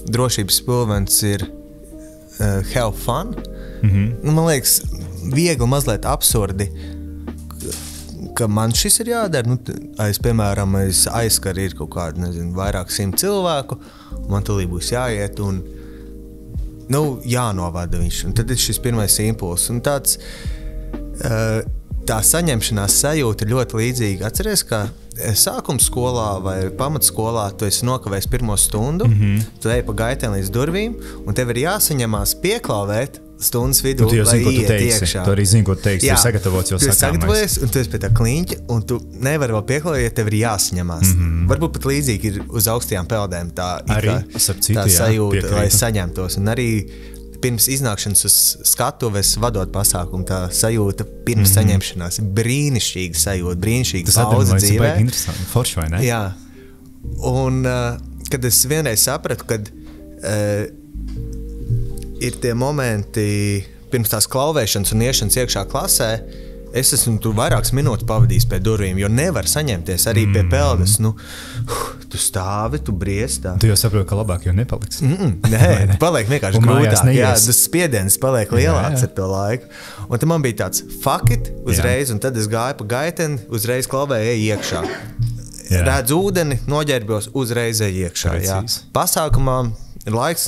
drošības spilvens ir have fun. Man liekas, viegli mazliet absurdi, ka man šis ir jādara. Piemēram, aizskari ir kaut kādi, vairāk 100 cilvēku, man tūlīt būs jāiet un jānovada viņš. Un tad ir šis pirmais impulss. Un tāds... Tā saņemšanās sajūta ir ļoti līdzīga. Atceries, ka sākuma skolā vai pamatskolā tu esi nokavējis 1. stundu, tu ej pa gaitēm līdz durvīm, un tev ir jāsaņemās pieklauvēt stundas vidū, lai iet iekšā. Tu arī zini, ko tu teiksi, tu sagatavots jau sakāmais. Tu esi sagatavojies, un tu esi pie tā kliņķa, un tu nevari vēl pieklauvēt, ja tev ir jāsaņemās. Varbūt pat līdzīgi ir uz augstajām peldēm tā sajūta, lai saņemtos. Un arī pirms iznākšanas uz skatuves vadot pasākumu, tā sajūta pirms saņemšanās. Brīnišķīga sajūta, brīnišķīga pauze dzīvē. Tas ir interesanti, forši, vai ne? Jā. Un kad es vienreiz sapratu, kad ir tie momenti pirms tās klauvēšanas un iešanas iekšā klasē, es esmu tur vairākas minūtes pavadījis pie durvīm, jo nevar saņemties arī pie peldes. Tu stāvi, tu briestā. Tu jau saproti, ka labāk jau nepaliks. Nē, paliek vienkārši grūtāk. Jā, tas spiediens paliek lielāks ar to laiku. Un tad man bija tāds fuck it uzreiz, un tad es gāju pa gaiteni, uzreiz klauvēju iekšā. Redzu ūdeni, noģērbjos, uzreiz iekšā. Pasākumā ir laiks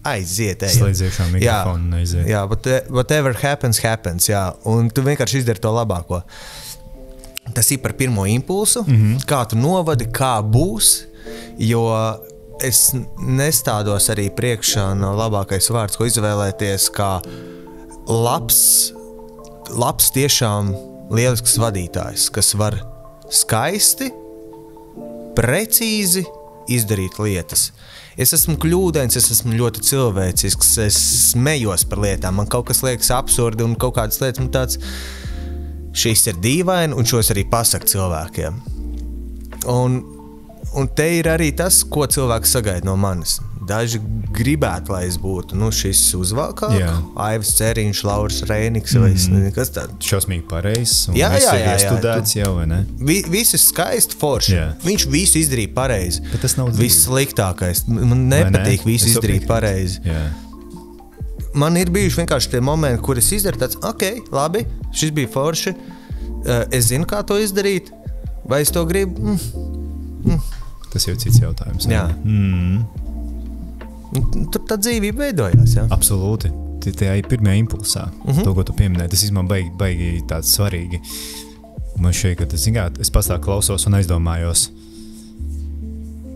aiziet. Slēdz iekšā mikrofonu un aiziet. Jā, whatever happens, jā. Un tu vienkārši izdari to labāko. Tas ir par pirmo impulsu, kā tu novadi, kā būs, jo es nestādos arī priekšā no labākais vārds, ko izvēlēties, kā labs tiešām lielisks vadītājs, kas var skaisti, precīzi izdarīt lietas. Es esmu kļūdains, es esmu ļoti cilvēcisks, es smejos par lietām, man kaut kas liekas absurdi un kaut kādas lietas man tāds, šīs ir dīvaini un šos arī pasaka cilvēkiem. Un te ir arī tas, ko cilvēks sagaida no manis. Daži gribētu, lai es būtu, šis uzvalkāk, Aivis Ceriņš, Lauris Reiniks, vai kas tāds. Šausmīgi pareizs, un viss ir iestudēts jau, vai ne? Viss ir skaisti forši. Viņš visu izdarīja pareizi. Bet tas nav viss sliktākais. Man nepatīk visu izdarīt pareizi. Man ir bijuši vienkārši tie momenti, kur es izdaru tāds, ok, labi, šis bija forši, es zinu, kā to izdarīt, vai es to gribu? Tas jau cits jautājums. Jā. Tur tā dzīvība veidojās, jā? Absolūti. Tajā pirmajā impulsā, to, ko tu pieminēji, tas īstenībā baigi tāds svarīgi. Man šeit, ka es pastāv klausos un aizdomājos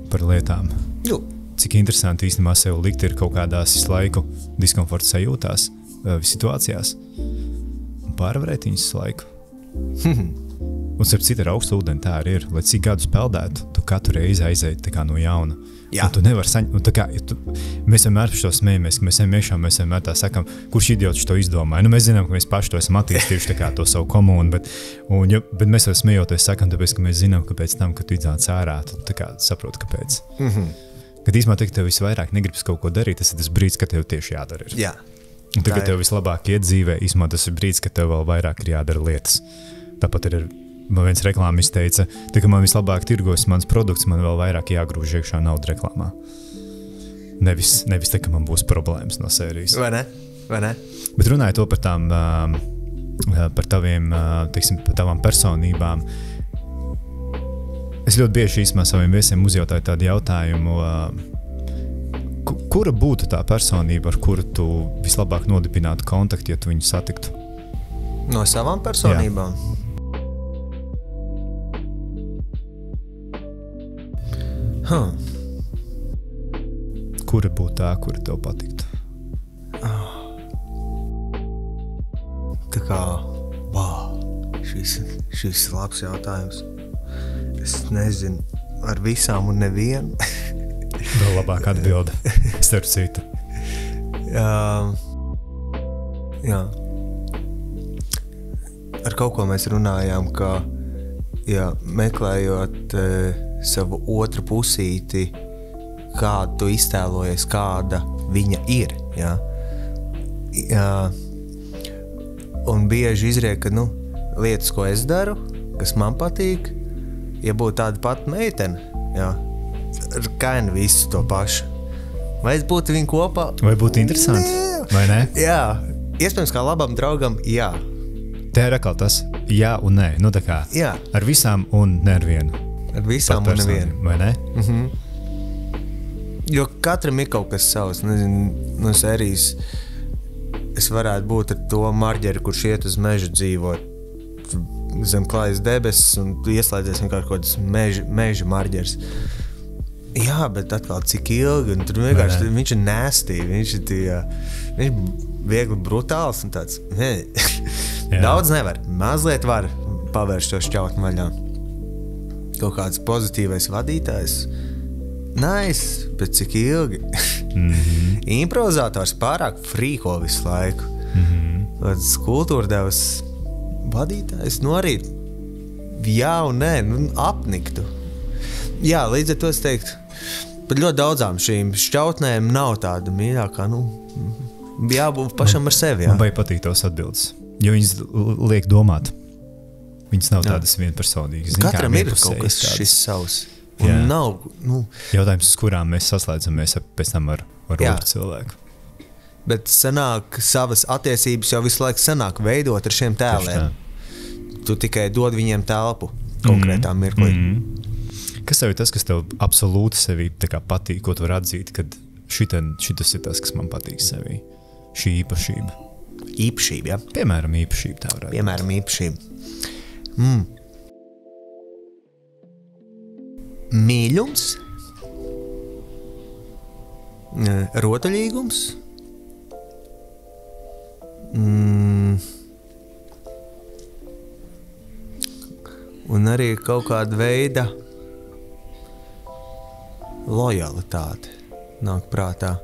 par lietām. Cik interesanti īstenībā sev likt ir kaut kādās visu laiku diskomforta sajūtās, situācijās, un pārvarēt viņas laiku. Un starp citu ar augstu ūdeni tā arī ir, lai cik gadus peldētu, tu katru reizi aiziet tā kā no jauna. Un tu nevari saņemt, mēs vienmēr par šo smējamies, ka mēs vienmēr tā sakam, kurš idiots to izdomāja. Mēs zinām, ka mēs paši to esam attīstījuši tā kā to savu komunu, bet mēs jau smejoties sakam, tāpēc, ka mēs zinām, ka pēc tam, kad tu iznāc ārā, tu tā kā saproti, kāpēc. Kad īstumā tev visvairāk negribas kaut ko darīt, tas ir tas brīdis, kad tev tieši jādara ir. Jā. Un tagad tev vislabāk iet dzīvē, īstumā tas ir brīdis, kad tev vēl vairāk ir jādara lietas. Tāpat ir man viens reklāmis teica, tā kā man vislabāk tirgos mans produkts, man vēl vairāk jāgrūž iekšā naudu reklāmā. Nevis tā, ka man būs problēmas no sērijas. Vai ne? Bet runāju to par tām, par taviem, teiksim, par tavām personībām. Es ļoti bieži īstumā saviem viesiem uzjautāju tādu jautājumu, kura būtu tā personība, ar kuru tu vislabāk nodibinātu kontaktu, ja tu viņu satiktu? No savām personībām? Jā. Kura būtu tā, kura tev patiktu? Tā kā, šis labs jautājums. Es nezinu, ar visām un nevienu. Vēl labāk atbilde, starp citu. Jā. Ar kaut ko mēs runājām, ka meklējot savu otru pusīti, kādu tu iztēlojies, kāda viņa ir. Un bieži izriek, ka lietas, ko es daru, kas man patīk, ja būtu tāda pati meitene, ar kaini visu to pašu. Vai es būtu viņu kopā? Vai būtu interesanti? Vai ne? Jā, iespējams kā labam draugam, jā. Te ir atkal tas jā un nē, tā kā ar visām un ne ar vienu. Ar visām un nevienu. Vai ne? Jo katram ir kaut kas savs, nezinu, no sērijas es varētu būt ar to marģeri, kurš iet uz mežu dzīvot zem klājas debesis un ieslēdzies vienkārši kaut kāds meža marģeris. Jā, bet atkal cik ilgi, un tur vienkārši viņš ir nasty, viņš ir viegli brutāls un tāds, daudz nevar, mazliet var pavērst to šķautni vaļā. Kaut kāds pozitīvais vadītājs, nice, bet cik ilgi. Improvizators pārāk frīko visu laiku. Kāds kultūrdevas vadītājs, arī jā un nē, apniktu. Jā, līdz ar to es teiktu, pat ļoti daudzām šīm šķautnēm nav tāda mīļākā, jābūt pašam ar sevi. Man vai patīk tos atbildes, jo viņas liek domāt. Viņas nav tādas vienpersonīgas. Katram ir kaut kas šis savs. Un nav, jautājums, uz kurām mēs saslēdzamies pēc tam ar otru cilvēku. Bet sanāk, savas attiecības jau visu laiku sanāk veidot ar šiem tēliem. Tu tikai dod viņiem telpu konkrētā mirklī. Kas tev ir tas, kas tev absolūti sevī tā kā patīk, ko tu var atzīt, kad šitas ir tas, kas man patīk sevī? Šī īpašība. Īpašība, jā? Piemēram, īpašība tā varētu. Piemēram, īpašība. Mīļums, rotaļīgums, un arī kaut kāda veida lojalitāte nāk prātā.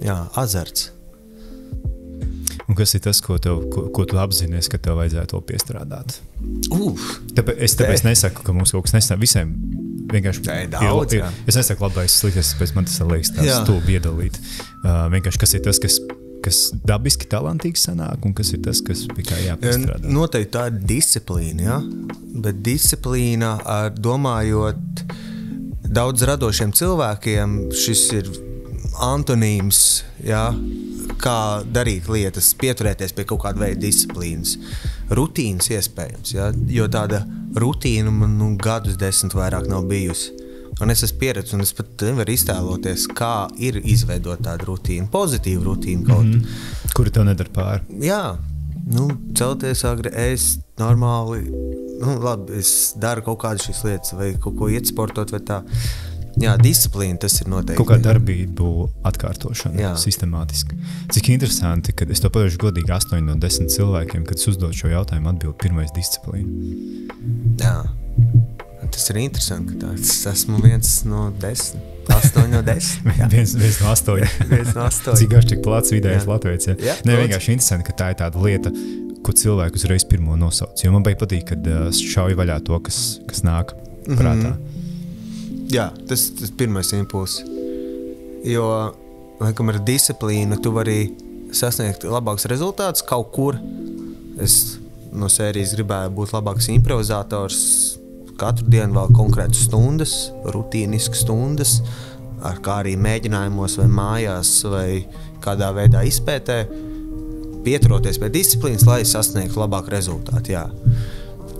Jā, azarts. Un kas ir tas, ko tu apzinies, ka tev vajadzētu to piestrādāt? Tāpēc nesaku, ka mums kaut kas nesnāk. Visiem vienkārši daudz, es nesaku labais sliktais, pēc man tas liekas tās stūbi iedalīt. Vienkārši kas ir tas, kas dabiski talantīgs sanāk, un kas ir tas, kas pie kā jāpiestrādā. Noteikti tā ir disciplīna, ja? Bet disciplīna, domājot daudz radošiem cilvēkiem, šis ir antonīms, ja? Kā darīt lietas, pieturēties pie kaut kāda veida disciplīnas. Rutīnas iespējams, ja? Jo tāda rutīna man gadus 10 vairāk nav bijusi. Un es esmu pieredzis, un es pat nevaru iztēloties, kā ir izveidot tādu rutīnu, pozitīvu rutīnu kaut. Kuri tev nedara pāri? Jā, celties agri, ēst normāli, labi, es daru kaut kādu šīs lietas, vai kaut ko iet sportot, vai tā. Jā, disciplīna tas ir noteikti. Kaut kā darbību atkārtošana sistemātiski. Cik interesanti, kad es to pateikšu godīgi 8 no 10 cilvēkiem, kad es uzdod šo jautājumu, atbild pirmais disciplīna. Jā, tas ir interesanti, ka es esmu 1 no 10. 8 no 10. viens no 8. Cik garš, cik plats vidējais Latvijas. Jā, ne, vienkārši interesanti, ka tā ir tāda lieta, ko cilvēku uzreiz pirmo nosauc. Jo man beig patīk, kad šauj vaļā to, kas nāk prātā. Jā, tas pirmais impulss. Jo, laikam, ar disciplīnu tu vari sasniegt labāks rezultāts kaut kur. Es no sērijas gribēju būt labāks improvizators. Katru dienu vēl konkrētas stundas, rutīniskas stundas, kā arī mēģinājumos vai mājās vai kādā veidā izpētē, pieturoties pie disciplīnas, lai sasniegtu labāku rezultātu. Jā.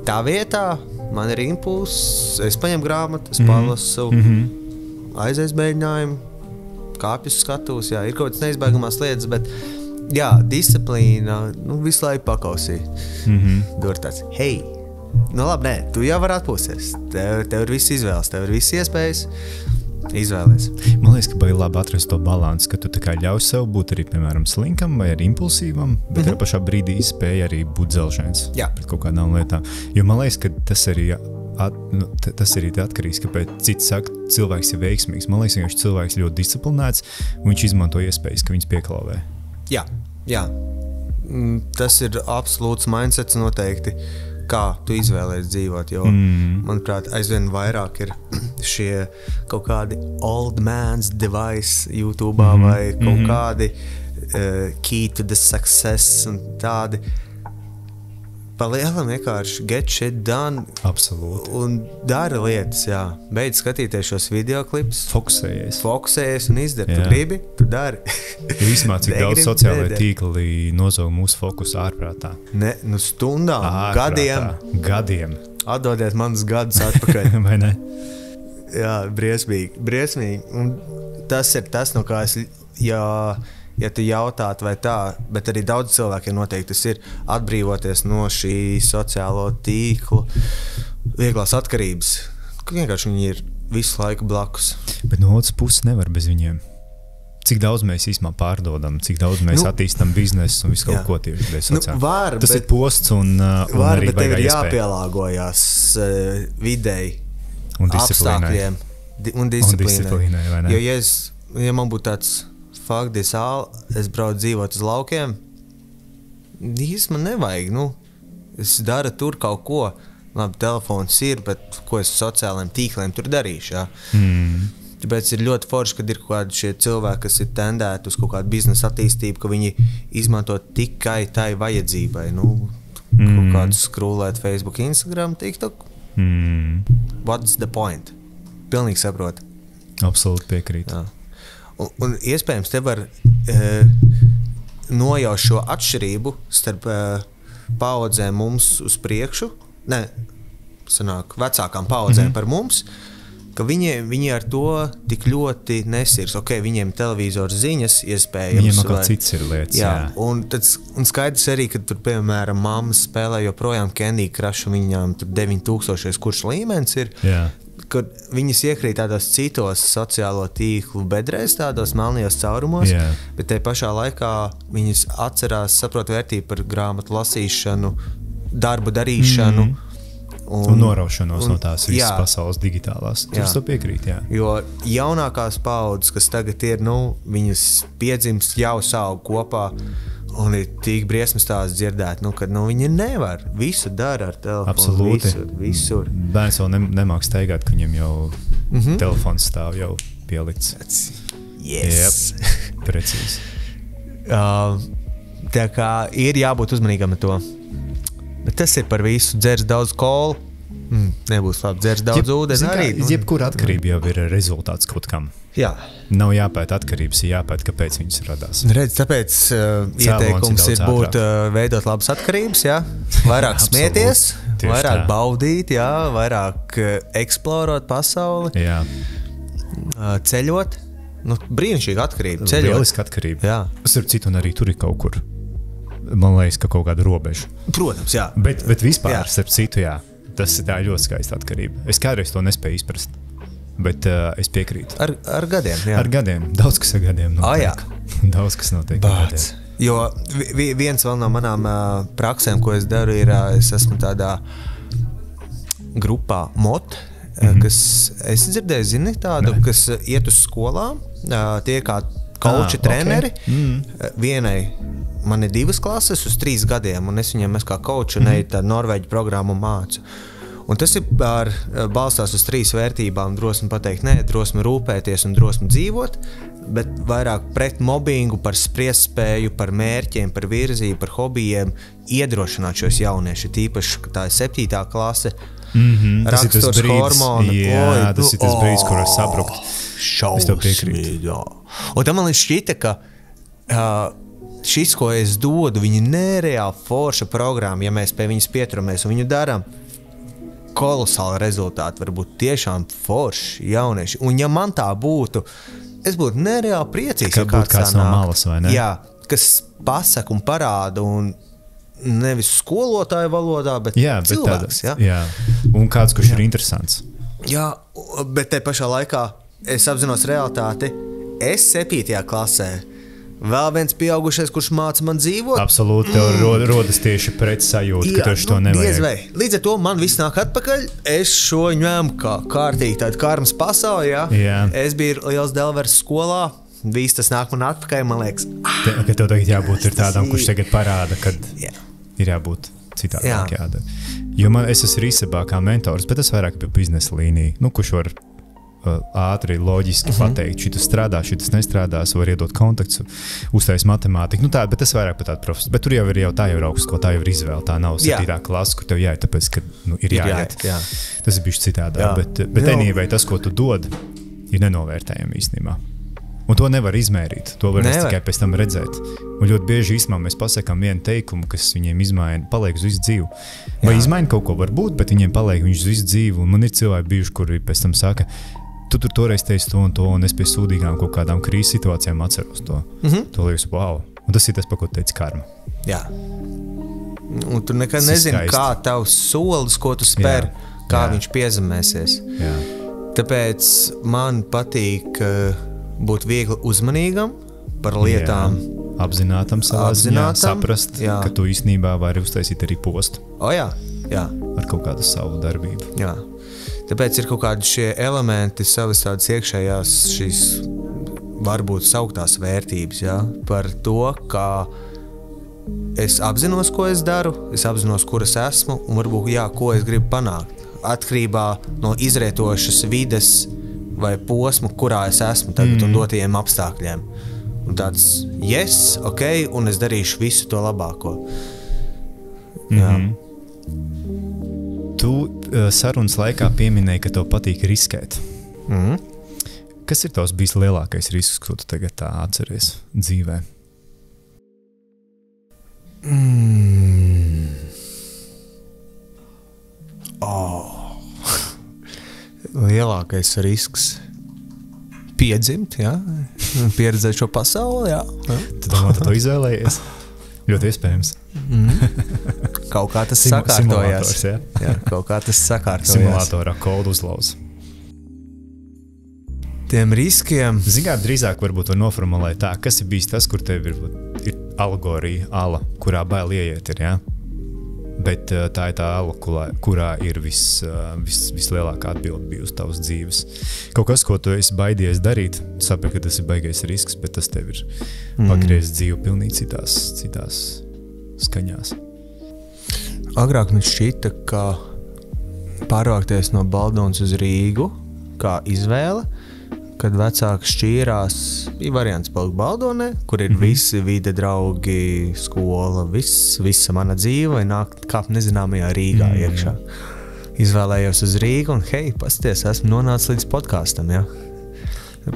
Tā vietā man ir impulss, es paņemu grāmatu, es palasu, aizies mēģinājumu, kāpju skatuves, jā, ir kaut kāds neizbēgamās lietas, bet jā, disciplīna, visu laiku pakausī. Dur tāds, hei, labi, nē, tu jau vari atpūsties, tev ir viss izvēles, tev ir viss iespējas, izvēlies. Man liekas, ka baigi labi atrast to balansu, ka tu tā kā ļauj sev būt arī, piemēram, slinkam vai arī impulsīvam, bet ar pašā brīdī spēja arī būt dzelžains pret kaut kādām lietām. Jo man liekas, ka tas arī atkarīgs, kāpēc cits saka, cilvēks ir veiksmīgs. Man liekas, ka cilvēks ļoti disciplinēts, un viņš izmanto iespējas, ka viņas pieklauvē. Jā. Tas ir absolūts mindsets noteikti, kā tu izvēlējies dzīvot, jo, manuprāt, aizvien vairāk ir šie kaut kādi old man's device YouTube'ā vai kaut kādi key to the success un tādi palielam vienkārši get shit done. Absolūti. Un dara lietas, jā. Beidz skatīties šos videoklipus. Fokusējies un izdari. Tu gribi, tu dari. Vismā, cik daudz sociālajā tīklī nozog mūsu fokusu ārprātā. Ne, stundām, gadiem. Atdodiet manus gadus atpakaļ. Vai ne? Jā, briesmīgi. Un tas ir tas, no kā es, ja tu jautātu vai tā, bet arī daudz cilvēkiem noteikti tas ir atbrīvoties no šī sociālo tīklu vieglās atkarības. Vienkārši viņi ir visu laiku blakus. Bet no otras puses nevar bez viņiem. Cik daudz mēs īstumā pārdodam, cik daudz mēs attīstam biznesu un visu kaut ko tieši dēļ sociāli. Tas ir posts un arī bet tev ir jāpielāgojās videi, apstākļiem un disciplīnai. Vai ne? Jo, ja man būtu tāds fuck this all, es braucu dzīvot uz laukiem, man nevajag, es daru tur kaut ko, labi, telefons ir, bet ko es sociālajiem tīkliem tur darīšu, jā. Tāpēc ir ļoti forši, kad ir kaut kādi šie cilvēki, kas ir tendēti uz kaut kādu biznesa attīstību, ka viņi izmanto tikai tai vajadzībai, kaut kādu skrūlēt Facebook, Instagram, TikTok. What's the point? Pilnīgi saprot. Absolūti piekrīt. Jā. Un iespējams te var nojaust šo atšķirību starp paaudzēm mums uz priekšu, vecākām paaudzēm par mums, ka viņi ar to tik ļoti nesirs. Viņiem televizors ziņas iespējams. Viņiem kaut cits ir lietas. Jā. Un skaidrs arī, ka tur, piemēram, mammas spēlē joprojām Candy Crush, un viņām tur 9000, kurš līmenis ir. Jā. Kad viņas iekrīt tādos citos sociālo tīklu bedrēs, tādos melnajos caurumos, bet te pašā laikā viņas atcerās, saprot vērtību par grāmatu lasīšanu, darbu darīšanu Un noraušanos no tās visas pasaules digitālās. Tas to piekrīt, jā. Jo jaunākās paaudzes, kas tagad ir, viņas piedzimst jau savu kopā, un ir tik briesmas tās dzirdēt, kad viņi nevar. Visu dara ar telefonu. Absolūti. Visur. Bērns vēl nemāk steigāt, ka viņam jau telefons stāv jau pielikts. Yes. Yep. Precīzi. Tā kā ir jābūt uzmanīgam ar to. Bet tas ir par visu. Dzers daudz kolu. Nebūs labi. Dzers daudz ūdeni arī. Jebkura atkarība jau ir rezultāts kaut kam. Jā. Nav jāpēt atkarības, ir jāpēt, kāpēc viņas radās. Redz, tāpēc ieteikums ir būt veidot labas atkarības, jā. Vairāk smieties, vairāk baudīt, jā. Vairāk eksplorot pasauli. Jā. Ceļot. Brīnišķīga atkarība. Ceļot. Lieliska atkarība. Jā. Starp citu, un arī tur ir kaut kur. Man liekas, ka kaut kāda robeža. Protams, jā. Bet vispār, starp citu, jā. Tas ir tā ļoti skaista atkarība. Es kādreiz to nespēju izprast, bet es piekrītu. Ar gadiem, jā. Ar gadiem. Daudz kas ar gadiem notiek. Jā. Daudz kas notiek ar gadiem. Jo viens vēl no manām praksēm, ko es daru, ir, es esmu tādā grupā MOT, kas, es dzirdēju, zini, tādu, kas iet uz skolām, tie kā kauči treneri, vienai. Man ir 2 klases uz 3 gadiem, un es viņiem kā kauču un tādu Norvēģu programmu mācu. Un tas ir balstās uz 3 vērtībām: drosmi pateikt nē, drosmi rūpēties un drosmi dzīvot, bet vairāk pret mobbingu, par spriestspēju, par mērķiem, par virzību, par hobijiem, iedrošināt šos jaunieši, tīpaši, ka tā ir 7. klase, raksturs hormonu. Jā, tas ir tas brīdis, kur es sabrukt. Es tev piekrītu. Un tam man šķita, ka šis, ko es dodu, viņa nereāli forša programma, ja mēs pie viņas pieturamies un viņu darām, kolosāli rezultāti var būt tiešām forši jaunieši. Un ja man tā būtu, es būtu nereāli priecīgs, ka būtu kāds no malas, vai ne? Jā, kas pasaka un parāda, un nevis skolotāju valodā, bet cilvēks. Jā. Un kāds, kurš ir interesants. Jā, bet te pašā laikā es apzinos realitāti. Es 7. klasē. Vēl viens pieaugušais, kurš māca man dzīvot. Absolūti, tev rodas tieši pretsajūta, ka tu to nevajag. Līdz ar to man viss nāk atpakaļ. Es šo ņēmu kā kārtīgi tādu karmas pasauli, jā. Es biju liels Delvers skolā. Viss tas nāk man atpakaļ, man liekas. Ka tev tagad jābūt ir tādam, kurš tagad parāda, kad ir jābūt citādāk jādara. Jo es esmu Rīsabā kā mentors, bet es vairāk pie biznesa līnija. Kurš var ātri, loģiski pateikt, šitas strādā, šitas nestrādās, var iedot kontakts, uztais matemātiku, bet tas vairāk par tādu profesoru. Bet tur jau ir tā jau ir augstsko, tā jau ir izvēle, tā nav 7. klasa, kur tev jāiet, tāpēc, ka ir jāiet. Tas ir bišķi citādāk, bet anyway, tas, ko tu dod, ir nenovērtējami īstenībā. Un to nevar izmērīt, to var tikai pēc tam redzēt. Un ļoti bieži īstenībā mēs pasakām vienu teikumu, kas viņiem paliek uz visu dzīvi. Vai izmaina kaut ko varbūt, bet viņiem paliek viņš uz visu dzīvi. Un man ir cilvēki bijuši, kuri pēc tam saka, tu tur toreiz teici to, un es pie sūdīgām kaut kādām krīzes situācijām atceros to. To liekas, wow. Un tas ir tas, par ko teica karma. Jā. Un tu nekad nezini, kā tavs solis, ko tu spēr, kā viņš piezemēsies. Jā. Tāpēc man patīk būt viegli uzmanīgam par lietām. Apzinātam savā ziņā, saprast, ka tu īstenībā vari uztaisīt arī postu. Jā. Ar kaut kādu savu darbību. Jā. Tāpēc ir kaut kādi šie elementi, savas tādas iekšējās šīs varbūt sauktās vērtības, par to, kā es apzinos, ko es daru, es apzinos, kur es esmu, un varbūt, ko es gribu panākt. Atkarībā no izrietošas vides vai posmu, kurā es esmu tagad un dotajiem apstākļiem. Un tāds, un es darīšu visu to labāko. Jā. Tu sarunas laikā pieminēji, ka tev patīk riskēt. Kas ir tavs bijis lielākais risks, ko tu tagad tā atceries dzīvē? Lielākais risks piedzimt, pieredzēt šo pasauli, Tu domā, tu to izvēlējies? Ļoti iespējams. Kaut kā tas sakārtojās. Kaut kā tas sakārtojās. Simulatorā kodu uzlauz. Tiem riskiem... Zināt, drīzāk varbūt var noformulēt tā, kas ir bijis tas, kur tev ir alegorija, ala, kurā bail ieiet ir, bet tā ir tā ala, kurā ir vislielākā atbilde bijusi tavas dzīves. Kaut kas, ko tu esi baidies darīt, saprati, ka tas ir baigais risks, bet tas tev ir pagriezis dzīvi pilnīgi citās skaņās. Agrāk man šķita, ka pārvākties no Baldonas uz Rīgu kā izvēle, kad vecāki šķīrās, bija variants palikt Baldonē, kur ir visi vide, draugi, skola, visa mana dzīve, vai nākt kāpt nezināmajā Rīgā iekšā. Izvēlējos uz Rīgu un, hei, pasties, esmu nonācis līdz podkāstam, ja?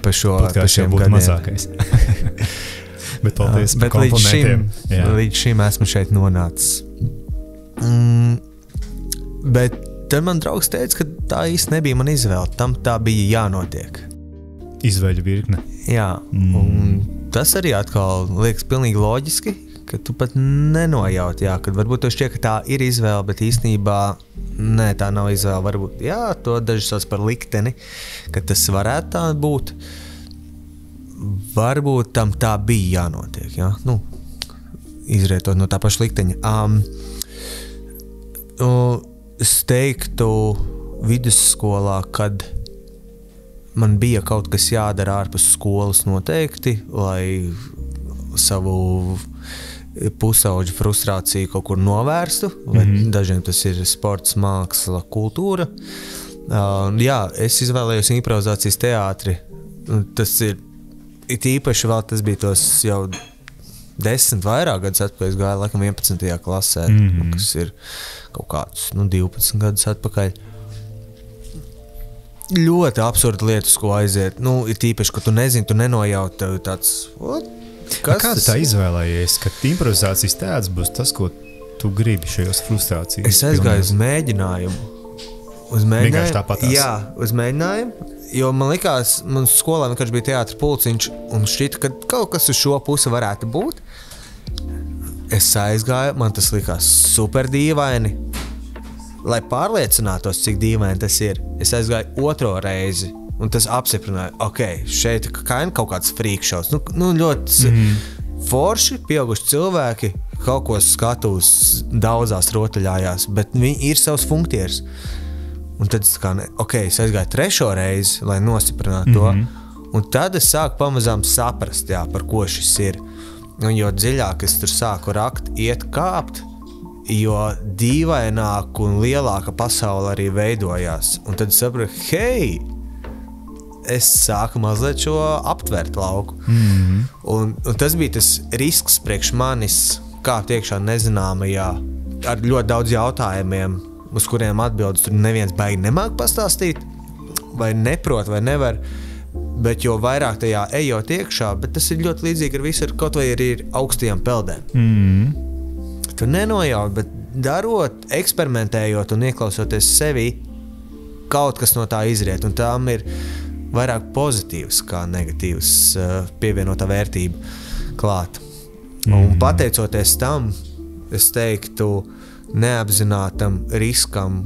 Pa šiem gadiem. Mazākais. Bet paldies par komplimentiem. Līdz šim esmu šeit nonācis. Bet tad man draugs teica, ka tā īsti nebija man izvēle, tam tā bija jānotiek. Izvēļu virkne. Jā, un tas arī atkal liekas pilnīgi loģiski, ka tu pat nenojaut, jā, kad varbūt tev šķiet, ka tā ir izvēle, bet īstenībā nē, tā nav izvēle. Varbūt, jā, to daži sauc par likteni, ka tas varētu tā būt. Varbūt tam tā bija jānotiek, jā, izrietot no tā paša likteņa. Es teiktu vidusskolā, kad man bija kaut kas jādara ārpus skolas noteikti, lai savu pusauģu frustrāciju kaut kur novērstu, vai dažiem tas ir sports, māksla, kultūra. Jā, es izvēlējos improvizācijas teātri. Tas ir īpaši vēl, tas bija tos jau 10 vairāk gadus atpakaļ, es gāju laikam 11. klasē, kas ir kaut kāds 12 gadus atpakaļ. Ļoti absurda lietas, ko aiziet. Ir tīpaši, ka tu nezini, tu nenojaut, tev tāds, kas kā tā izvēlējies, ka improvizācijas teātris būs tas, ko tu gribi šajos frustrācijas? Es aizgāju uz mēģinājumu. Vienkārši tāpatās? Jā, uz mēģinājumu, jo man likās, man skolā vienkārši bija teātra pulciņš un šķita, ka kaut kas uz šo pusi varētu būt. Es aizgāju, man tas likās super dīvaini. Lai pārliecinātos, cik dīvaini tas ir, es aizgāju otro reizi, un tas apstiprināja, šeit kaut kāds frīkšaus. Ļoti forši, pieauguši cilvēki, kaut ko skatos daudzās rotaļājās, bet viņi ir savs funktieris. Un tad es aizgāju trešo reizi, lai nostiprinātu to, un tad es sāku pamazām saprast, par ko šis ir. Un jo dziļāk es tur sāku rakt, iet kāpt, jo dīvaināk un lielāka pasaule arī veidojās. Un tad sapratu, hei, es sāku mazliet šo aptvert lauku. Un tas bija tas risks priekš manis, kāpt iekšā nezināmajā, ar ļoti daudz jautājumiem, uz kuriem atbildes tur neviens baigi nemāk pastāstīt, vai neprot, vai nevar. Bet jo vairāk tajā ejot iekšā, bet tas ir ļoti līdzīgi ar visu, kaut vai arī ar augstajām peldēm. Tu nenojaut, bet darot, eksperimentējot un ieklausoties sevi, kaut kas no tā izriet, un tām ir vairāk pozitīvs kā negatīvs pievienotā vērtība klāt. Un pateicoties tam, es teiktu, neapzinātam riskam,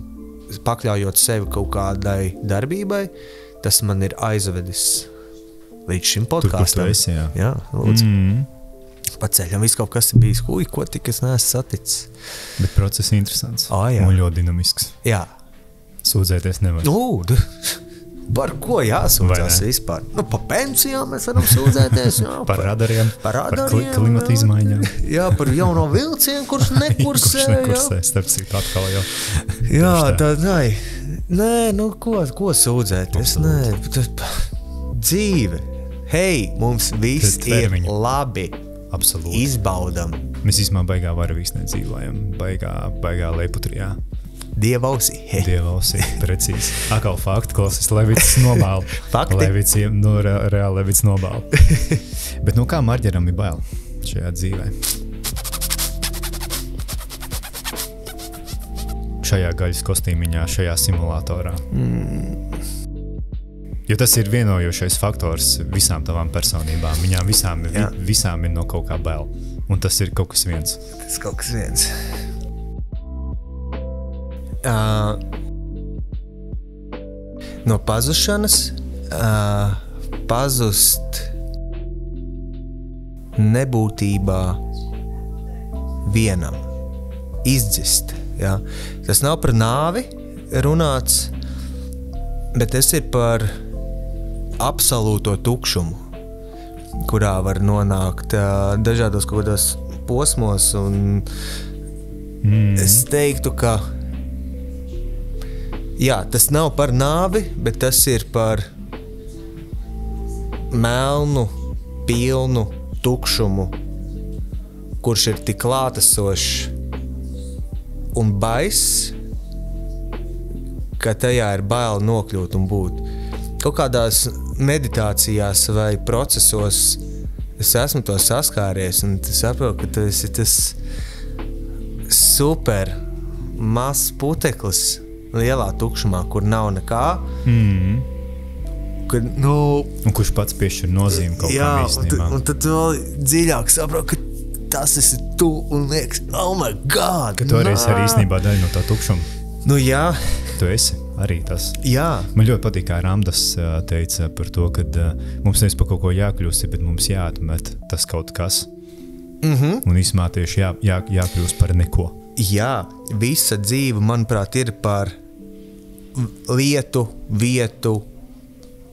pakļaujot sevi kaut kādai darbībai, tas man ir aizvedis līdz šim podkāstam. Tur, kur tu esi, jā. Jā, lūdzu. Pa ceļam viss kaut kas ir bijis, ko tik es neesmu saticis. Bet process ir interesants jā. Un ļoti dinamisks. Jā. Sūdzēties nevar. Par ko jāsūdzās vispār? Pa pensijām mēs varam sūdzēties. Jā, par radariem, par klimata izmaiņām. Jā, par jauno vilcienu, kurš nekursē. Starp citu atkal jau. Jā, tad nē, ko sūdzēties? Nē, dzīve. Hei, mums viss ir labi. Absolūti. Izbaudam. Mēs īstenībā baigā varavīksnē dzīvojam. Baigā Leiputrijā. Dievausī. Dievausī, precīzi. Akal fakti, klausies, Levits nobāla. Fakti? Levits, reāli Levits nobāla. Bet kā Marģeram ir bail šajā dzīvē? Šajā gaļas kostīmiņā, šajā simulatorā. Jo tas ir vienojošais faktors visām tavām personībām. Viņām visām ir no kaut kā bail. Un tas ir kaut kas viens. Tas kaut kas viens. No pazušanas pazust nebūtībā vienam, izdzist Jā. Tas nav par nāvi runāts, bet tas ir par absolūto tukšumu, kurā var nonākt dažādos kaut kādos posmos, un es teiktu, ka jā, tas nav par nāvi, bet tas ir par melnu, pilnu tukšumu, kurš ir tik klātesošs un baiss, ka tajā ir bail nokļūt un būt. Kaut kādās meditācijās vai procesos es esmu to saskāries, un es saprotu, ka tas ir tas super mazs puteklis lielā tukšumā, kur nav nekā. Kur, un kurš pats piešķir nozīmi kaut kam īstenībā. Un tad vēl dziļāk saprot, ka tas esi tu, un liekas, oh my God! Ka tu arī esi īstenībā daļa no tā tukšuma. Nu jā. Tu esi arī tas. Jā. Man ļoti patīk, kā Ramdas teica par to, ka mums nevis par kaut ko jākļūst, bet mums jāatmet tas kaut kas. Un īstenībā tieši jākļūst par neko. Jā, visa dzīve, manuprāt, ir par lietu, vietu,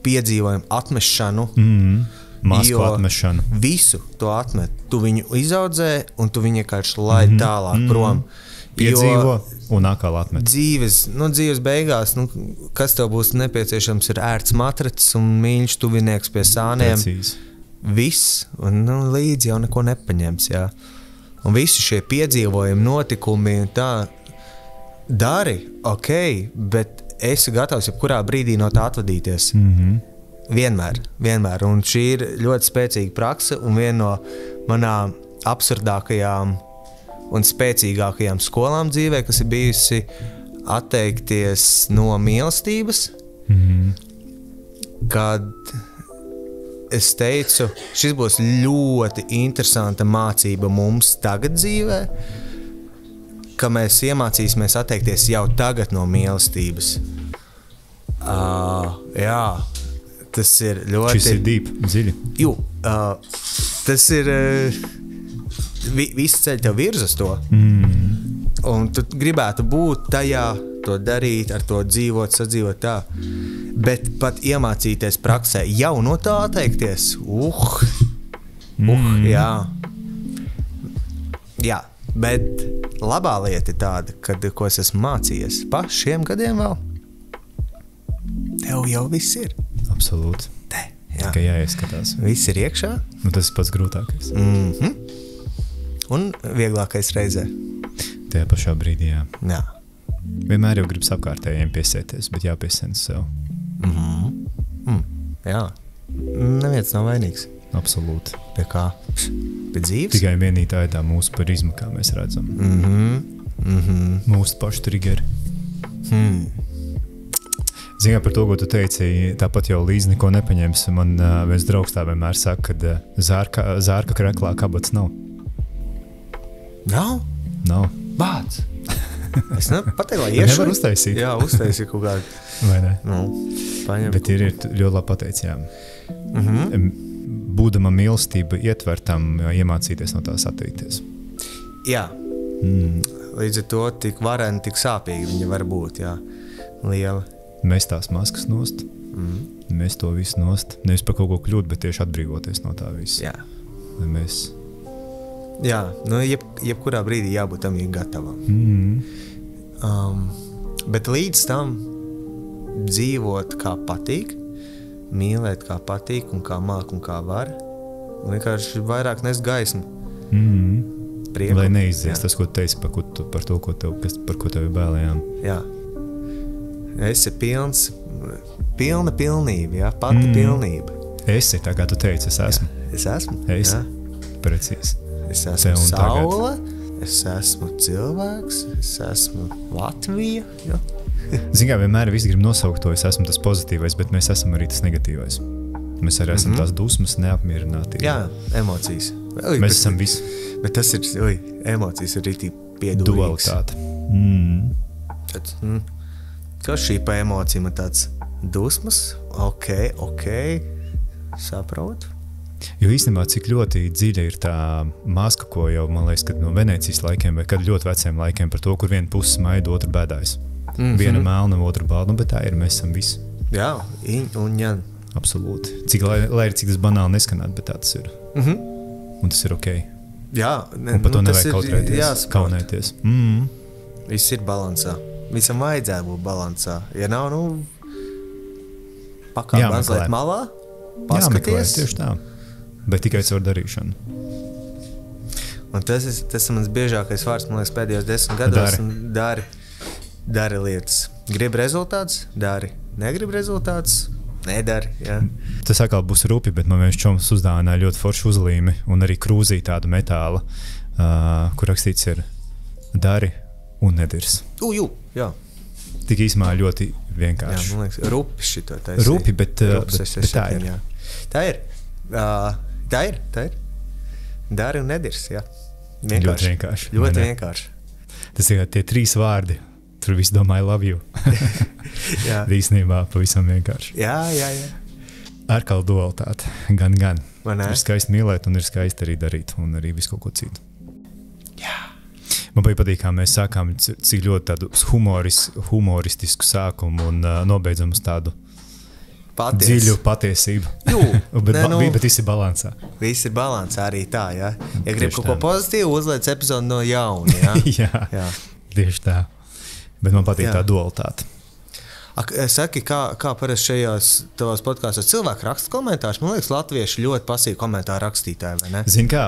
piedzīvojumu atmešanu. Masku atmešanu. Visu to atmet. Tu viņu izaudzē, un tu viņu vienkārši laid tālāk prom. Piedzīvo un atkal atmet. Dzīves beigās, kas tev būs nepieciešams, ir ērts matracis un mīļš tuvinieks pie sāniem. Precīzi. Viss, un līdzi jau neko nepaņems, jā. Un visi šie piedzīvojumi, notikumi, tā dari, ok, bet esi gatavs jebkurā brīdī no tā atvadīties. Vienmēr. Un šī ir ļoti spēcīga prakse, un viena no manām absurdākajām un spēcīgākajām skolām dzīvē, kas ir bijusi atteikties no mīlestības, kad es teicu, šis būs ļoti interesanta mācība mums tagad dzīvē, ka mēs iemācīsimies atteikties jau tagad no mīlestības. Jā, tas ir ļoti... Šis ir deep, dziļi. Tas ir... Visi ceļi tev virz uz to. Un tu gribētu būt tajā, to darīt, ar to dzīvot, sadzīvot tā. Bet pat iemācīties praksē jau no tā atteikties. Jā. Jā, bet labā lieta ir tāda, kad, ko es esmu mācījies pa šiem gadiem vēl, tev jau viss ir. Absolūti. Tikai jāieskatās. Viss ir iekšā. Un tas ir pats grūtākais. Un vieglākais reizē. Tajā pašā brīdī, jā. Jā. Vienmēr jau gribas apkārtējiem piesēties, bet jāpiesēnas sev. Jā. Neviens nav vainīgs. Absolūti. Pie kā? Pie dzīves? Tikai vienīgi tā ir tā mūsu prizma, kā mēs redzam. Mūsu pašu triggeri. Zināt par to, ko tu teici, tāpat jau līdz neko nepaņems. Man viens draugs tā vienmēr saka, ka zārka kreklā kabats nav. Nav? Nav. Bāc! Es pateicu, lai iešu. Nevar uztaisīt. Jā, uztaisīt kaut kādu. Vai ne? Paņem. Bet ir ļoti labi pateicis, jā. Būdama mīlestība ietvertam, iemācīties no tās atteikties. Jā. Līdz ar to tik vareni, tik sāpīgi viņa var būt, jā. Liela. Mēs tās maskas nost. Mēs to visu nost. Nevis par kaut ko kļūt, bet tieši atbrīvoties no tā visa. Jā. Mēs... Jā, jebkurā brīdī jābūt tam gatavam. Bet līdz tam dzīvot kā patīk, mīlēt kā patīk un kā māk un kā var, un vienkārši vairāk nes gaismu. Prieku. Lai neizdzies tas, ko tu teici par to, par ko tev ir bailējām. Jā. Esi pilna pilnība, jā, pati pilnība. Esi, tā kā tu teici, es esmu. Jā, es esmu. Esi. Jā. Precīzi. Es esmu saule, es esmu cilvēks, es esmu Latvija. Ja? Zin kā, vienmēr visi grib nosaukt to, es esmu tas pozitīvais, bet mēs esam arī tas negatīvais. Mēs arī esam tās dusmas, neapmierinātība. Jā, emocijas. Mēs esam visi. Bet tas ir, emocijas ir rītī piedulīgs. Dualitāte. Kas šī pa emocija man tāds dusmas? Ok, saprotu. Jo īstenībā, cik ļoti dziļa ir tā maska, ko jau, man liekas, kad no Venēcijas laikiem vai kad ļoti veciem laikiem par to, kur viena puse smaida, otra bēdājas. Viena melna, otra balta, bet tā ir, mēs esam visi. Jā, iņ un jan. Absolūti. Lai ir cik tas banāli neskanāt, bet tā tas ir. Un tas ir ok. Jā. Un par to nevajag kautrēties, kaunēties. Viss ir balansā. Visam vajadzētu būt balansā. Ja nav, pakāp mazliet malā, paskaties. Tieši tā. Bet tikai caur darīšanu. Un tas ir mans biežākais vārds, man liekas, pēdējos 10 gados. Dari lietas. Gribi rezultāts? Dari. Negribi rezultāts? Nedari. Jā. Tas atkal būs rupi, bet man viens čoms uzdāvināja ļoti foršu uzlīmi un arī krūzī tādu metāla, kur rakstīts ir dari un nedirs. Jā. Tik īsumā ļoti vienkārši. Jā, man liekas, rupi šito taisīja. Rupi, bet tā ir. Jā. Tā ir. Dari un nedirs, jā. Ļoti vienkārši. Ļoti vienkārši. Tas ir tie 3 vārdi. Tur viss domā, I love you. Jā. Īstenībā pavisam vienkārši. Jā. Ārkārt dualitāte. Gan. Ir skaisti mīlēt un ir skaisti arī darīt un arī visu kaut ko citu. Jā. Man patīk, kā mēs sākām, cik ļoti tādu humoristisku sākumu un nobeidzam uz tādu dziļu patiesību. Bet viss ir balansā. Viss ir balansā arī tā, jā. Ja grib kaut ko pozitīvu, uzliec epizodu no jauna, jā. Jā. Tieši tā. Bet man patīk tā dualitāte. Saki, kā parasti šajos tavos podkāstos cilvēki raksta komentārus? Man liekas, latvieši ļoti pasīvi komentāru rakstītāji, vai ne? Zini kā,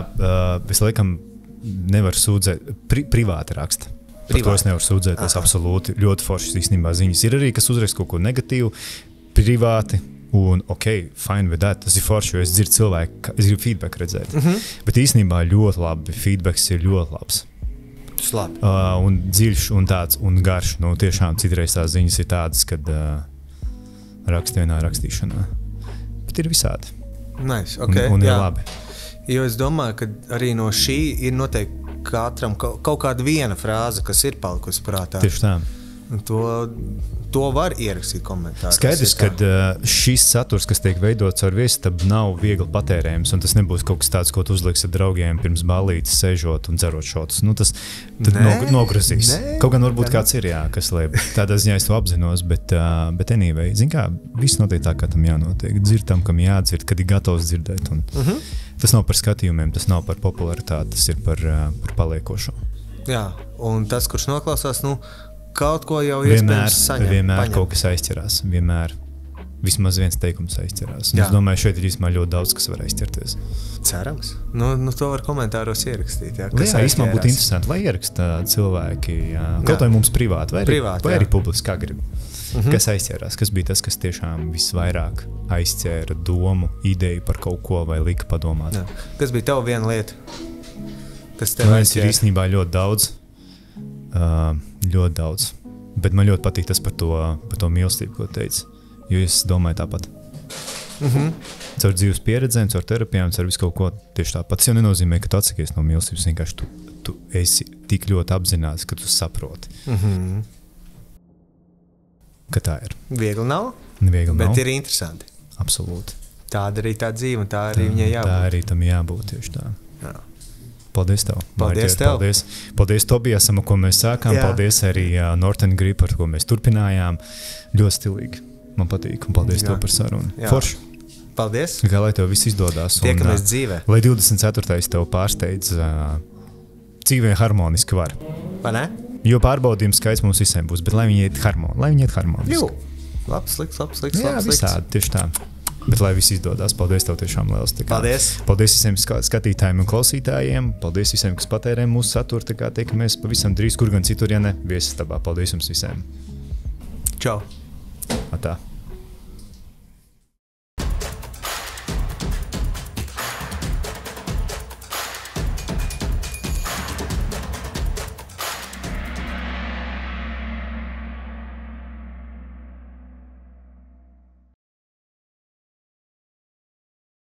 es laikam nevaru sūdzēt, privāti raksta. Par to es nevaru sūdzēties absolūti. Ļoti foršas īstenībā ziņas. Ir arī, kas uzraksta kaut ko negatīvu, privāti, un ok, fine with that. Tas ir forši, jo es dzirdu cilvēku, es gribu feedback redzēt. Bet īstenībā ļoti labi, feedbacks ir ļoti labs. Tas labi. Un dziļš un tāds un garš. Nu, tiešām citreiz tās ziņas ir tādas, kad raksta vienā rakstīšanā. Bet ir visādi. Nice, ok. Un ir labi. Jo es domāju, ka arī no šī ir noteikti katram kaut kāda viena frāze, kas ir palikusi prātā. Tieši tā. To var ierakstīt komentāros. Skaidrs, ka šis saturs, kas tiek veidots ar viestabu, nav viegli patērējams, un tas nebūs kaut kas tāds, ko tu uzliks ar draugiem pirms ballītes, sēžot un dzerot šotus. Nu, tas nogrozīs. Kaut gan varbūt kāds ir, jā, kas liek. Tādā ziņā es to apzinos, bet anyway, zin kā, viss notiek tā, kā tam jānotiek. Dzirdam, kam jādzird, kad ir gatavs dzirdēt. Un tas nav par skatījumiem, tas nav par popularitāti, tas ir par paliekošo. Jā, un tas, kurš noklausās, kaut ko jau iespējams saņemt. Vienmēr kaut kas aizķerās. Vienmēr vismaz viens teikums aizķerās. Es domāju, šeit ir īstenībā ļoti daudz, kas var aizķerties. Cerams. To var komentāros ierakstīt. Jā, īstenībā būtu interesanti, lai ieraksta cilvēki. Kaut vai mums privāti, vai arī publiski, kā grib. Kas aizķerās? Kas bija tas, kas tiešām visvairāk aizķēra domu, ideju par kaut ko vai lika padomāt? Jā. Kas bija tava viena lieta? Kas tev aizķēra? Ir īstenībā ļoti daudz. Ļoti daudz. Bet man ļoti patīk tas par to mīlestību, ko teici. Jo es domāju tāpat. Caur dzīves pieredzēm, caur terapijām, caur visu kaut ko tieši tāpat. Tas jau nenozīmē, ka tu atsakies no mīlestības. Vienkārši tu esi tik ļoti apzināts, ka tu saproti. Ka tā ir. Viegli nav? Viegli nav. Bet ir interesanti. Absolūti. Tāda arī tā dzīve, un tā arī viņai jābūt. Tā arī tam jābūt tieši tā. Jā. Paldies tev. Tev. Paldies Tobijasam, ko mēs sākām. Jā. Paldies arī Northern Grip, ar ko mēs turpinājām. Ļoti stilīgi. Man patīk. Un paldies tev par sarunu. Forši. Paldies. Kā lai tev viss izdodās. Tiekamies dzīvē. Lai 24. tev pārsteidz, cik vien harmoniski var. Vai ne? Jo pārbaudījums skaits mums visiem būs, bet lai viņi iet harmoniski. Jū. Labs, slikts. Jā, visādi. Tieši tā. Bet lai viss izdodās, paldies tev tiešām liels. Paldies. Paldies visiem skatītājiem un klausītājiem. Paldies visiem, kas patērē mūsu saturu. Tā kā tiekamies pavisam drīz, kur gan citur, ja ne, viesistabā. Paldies jums visiem. Čau. Atā.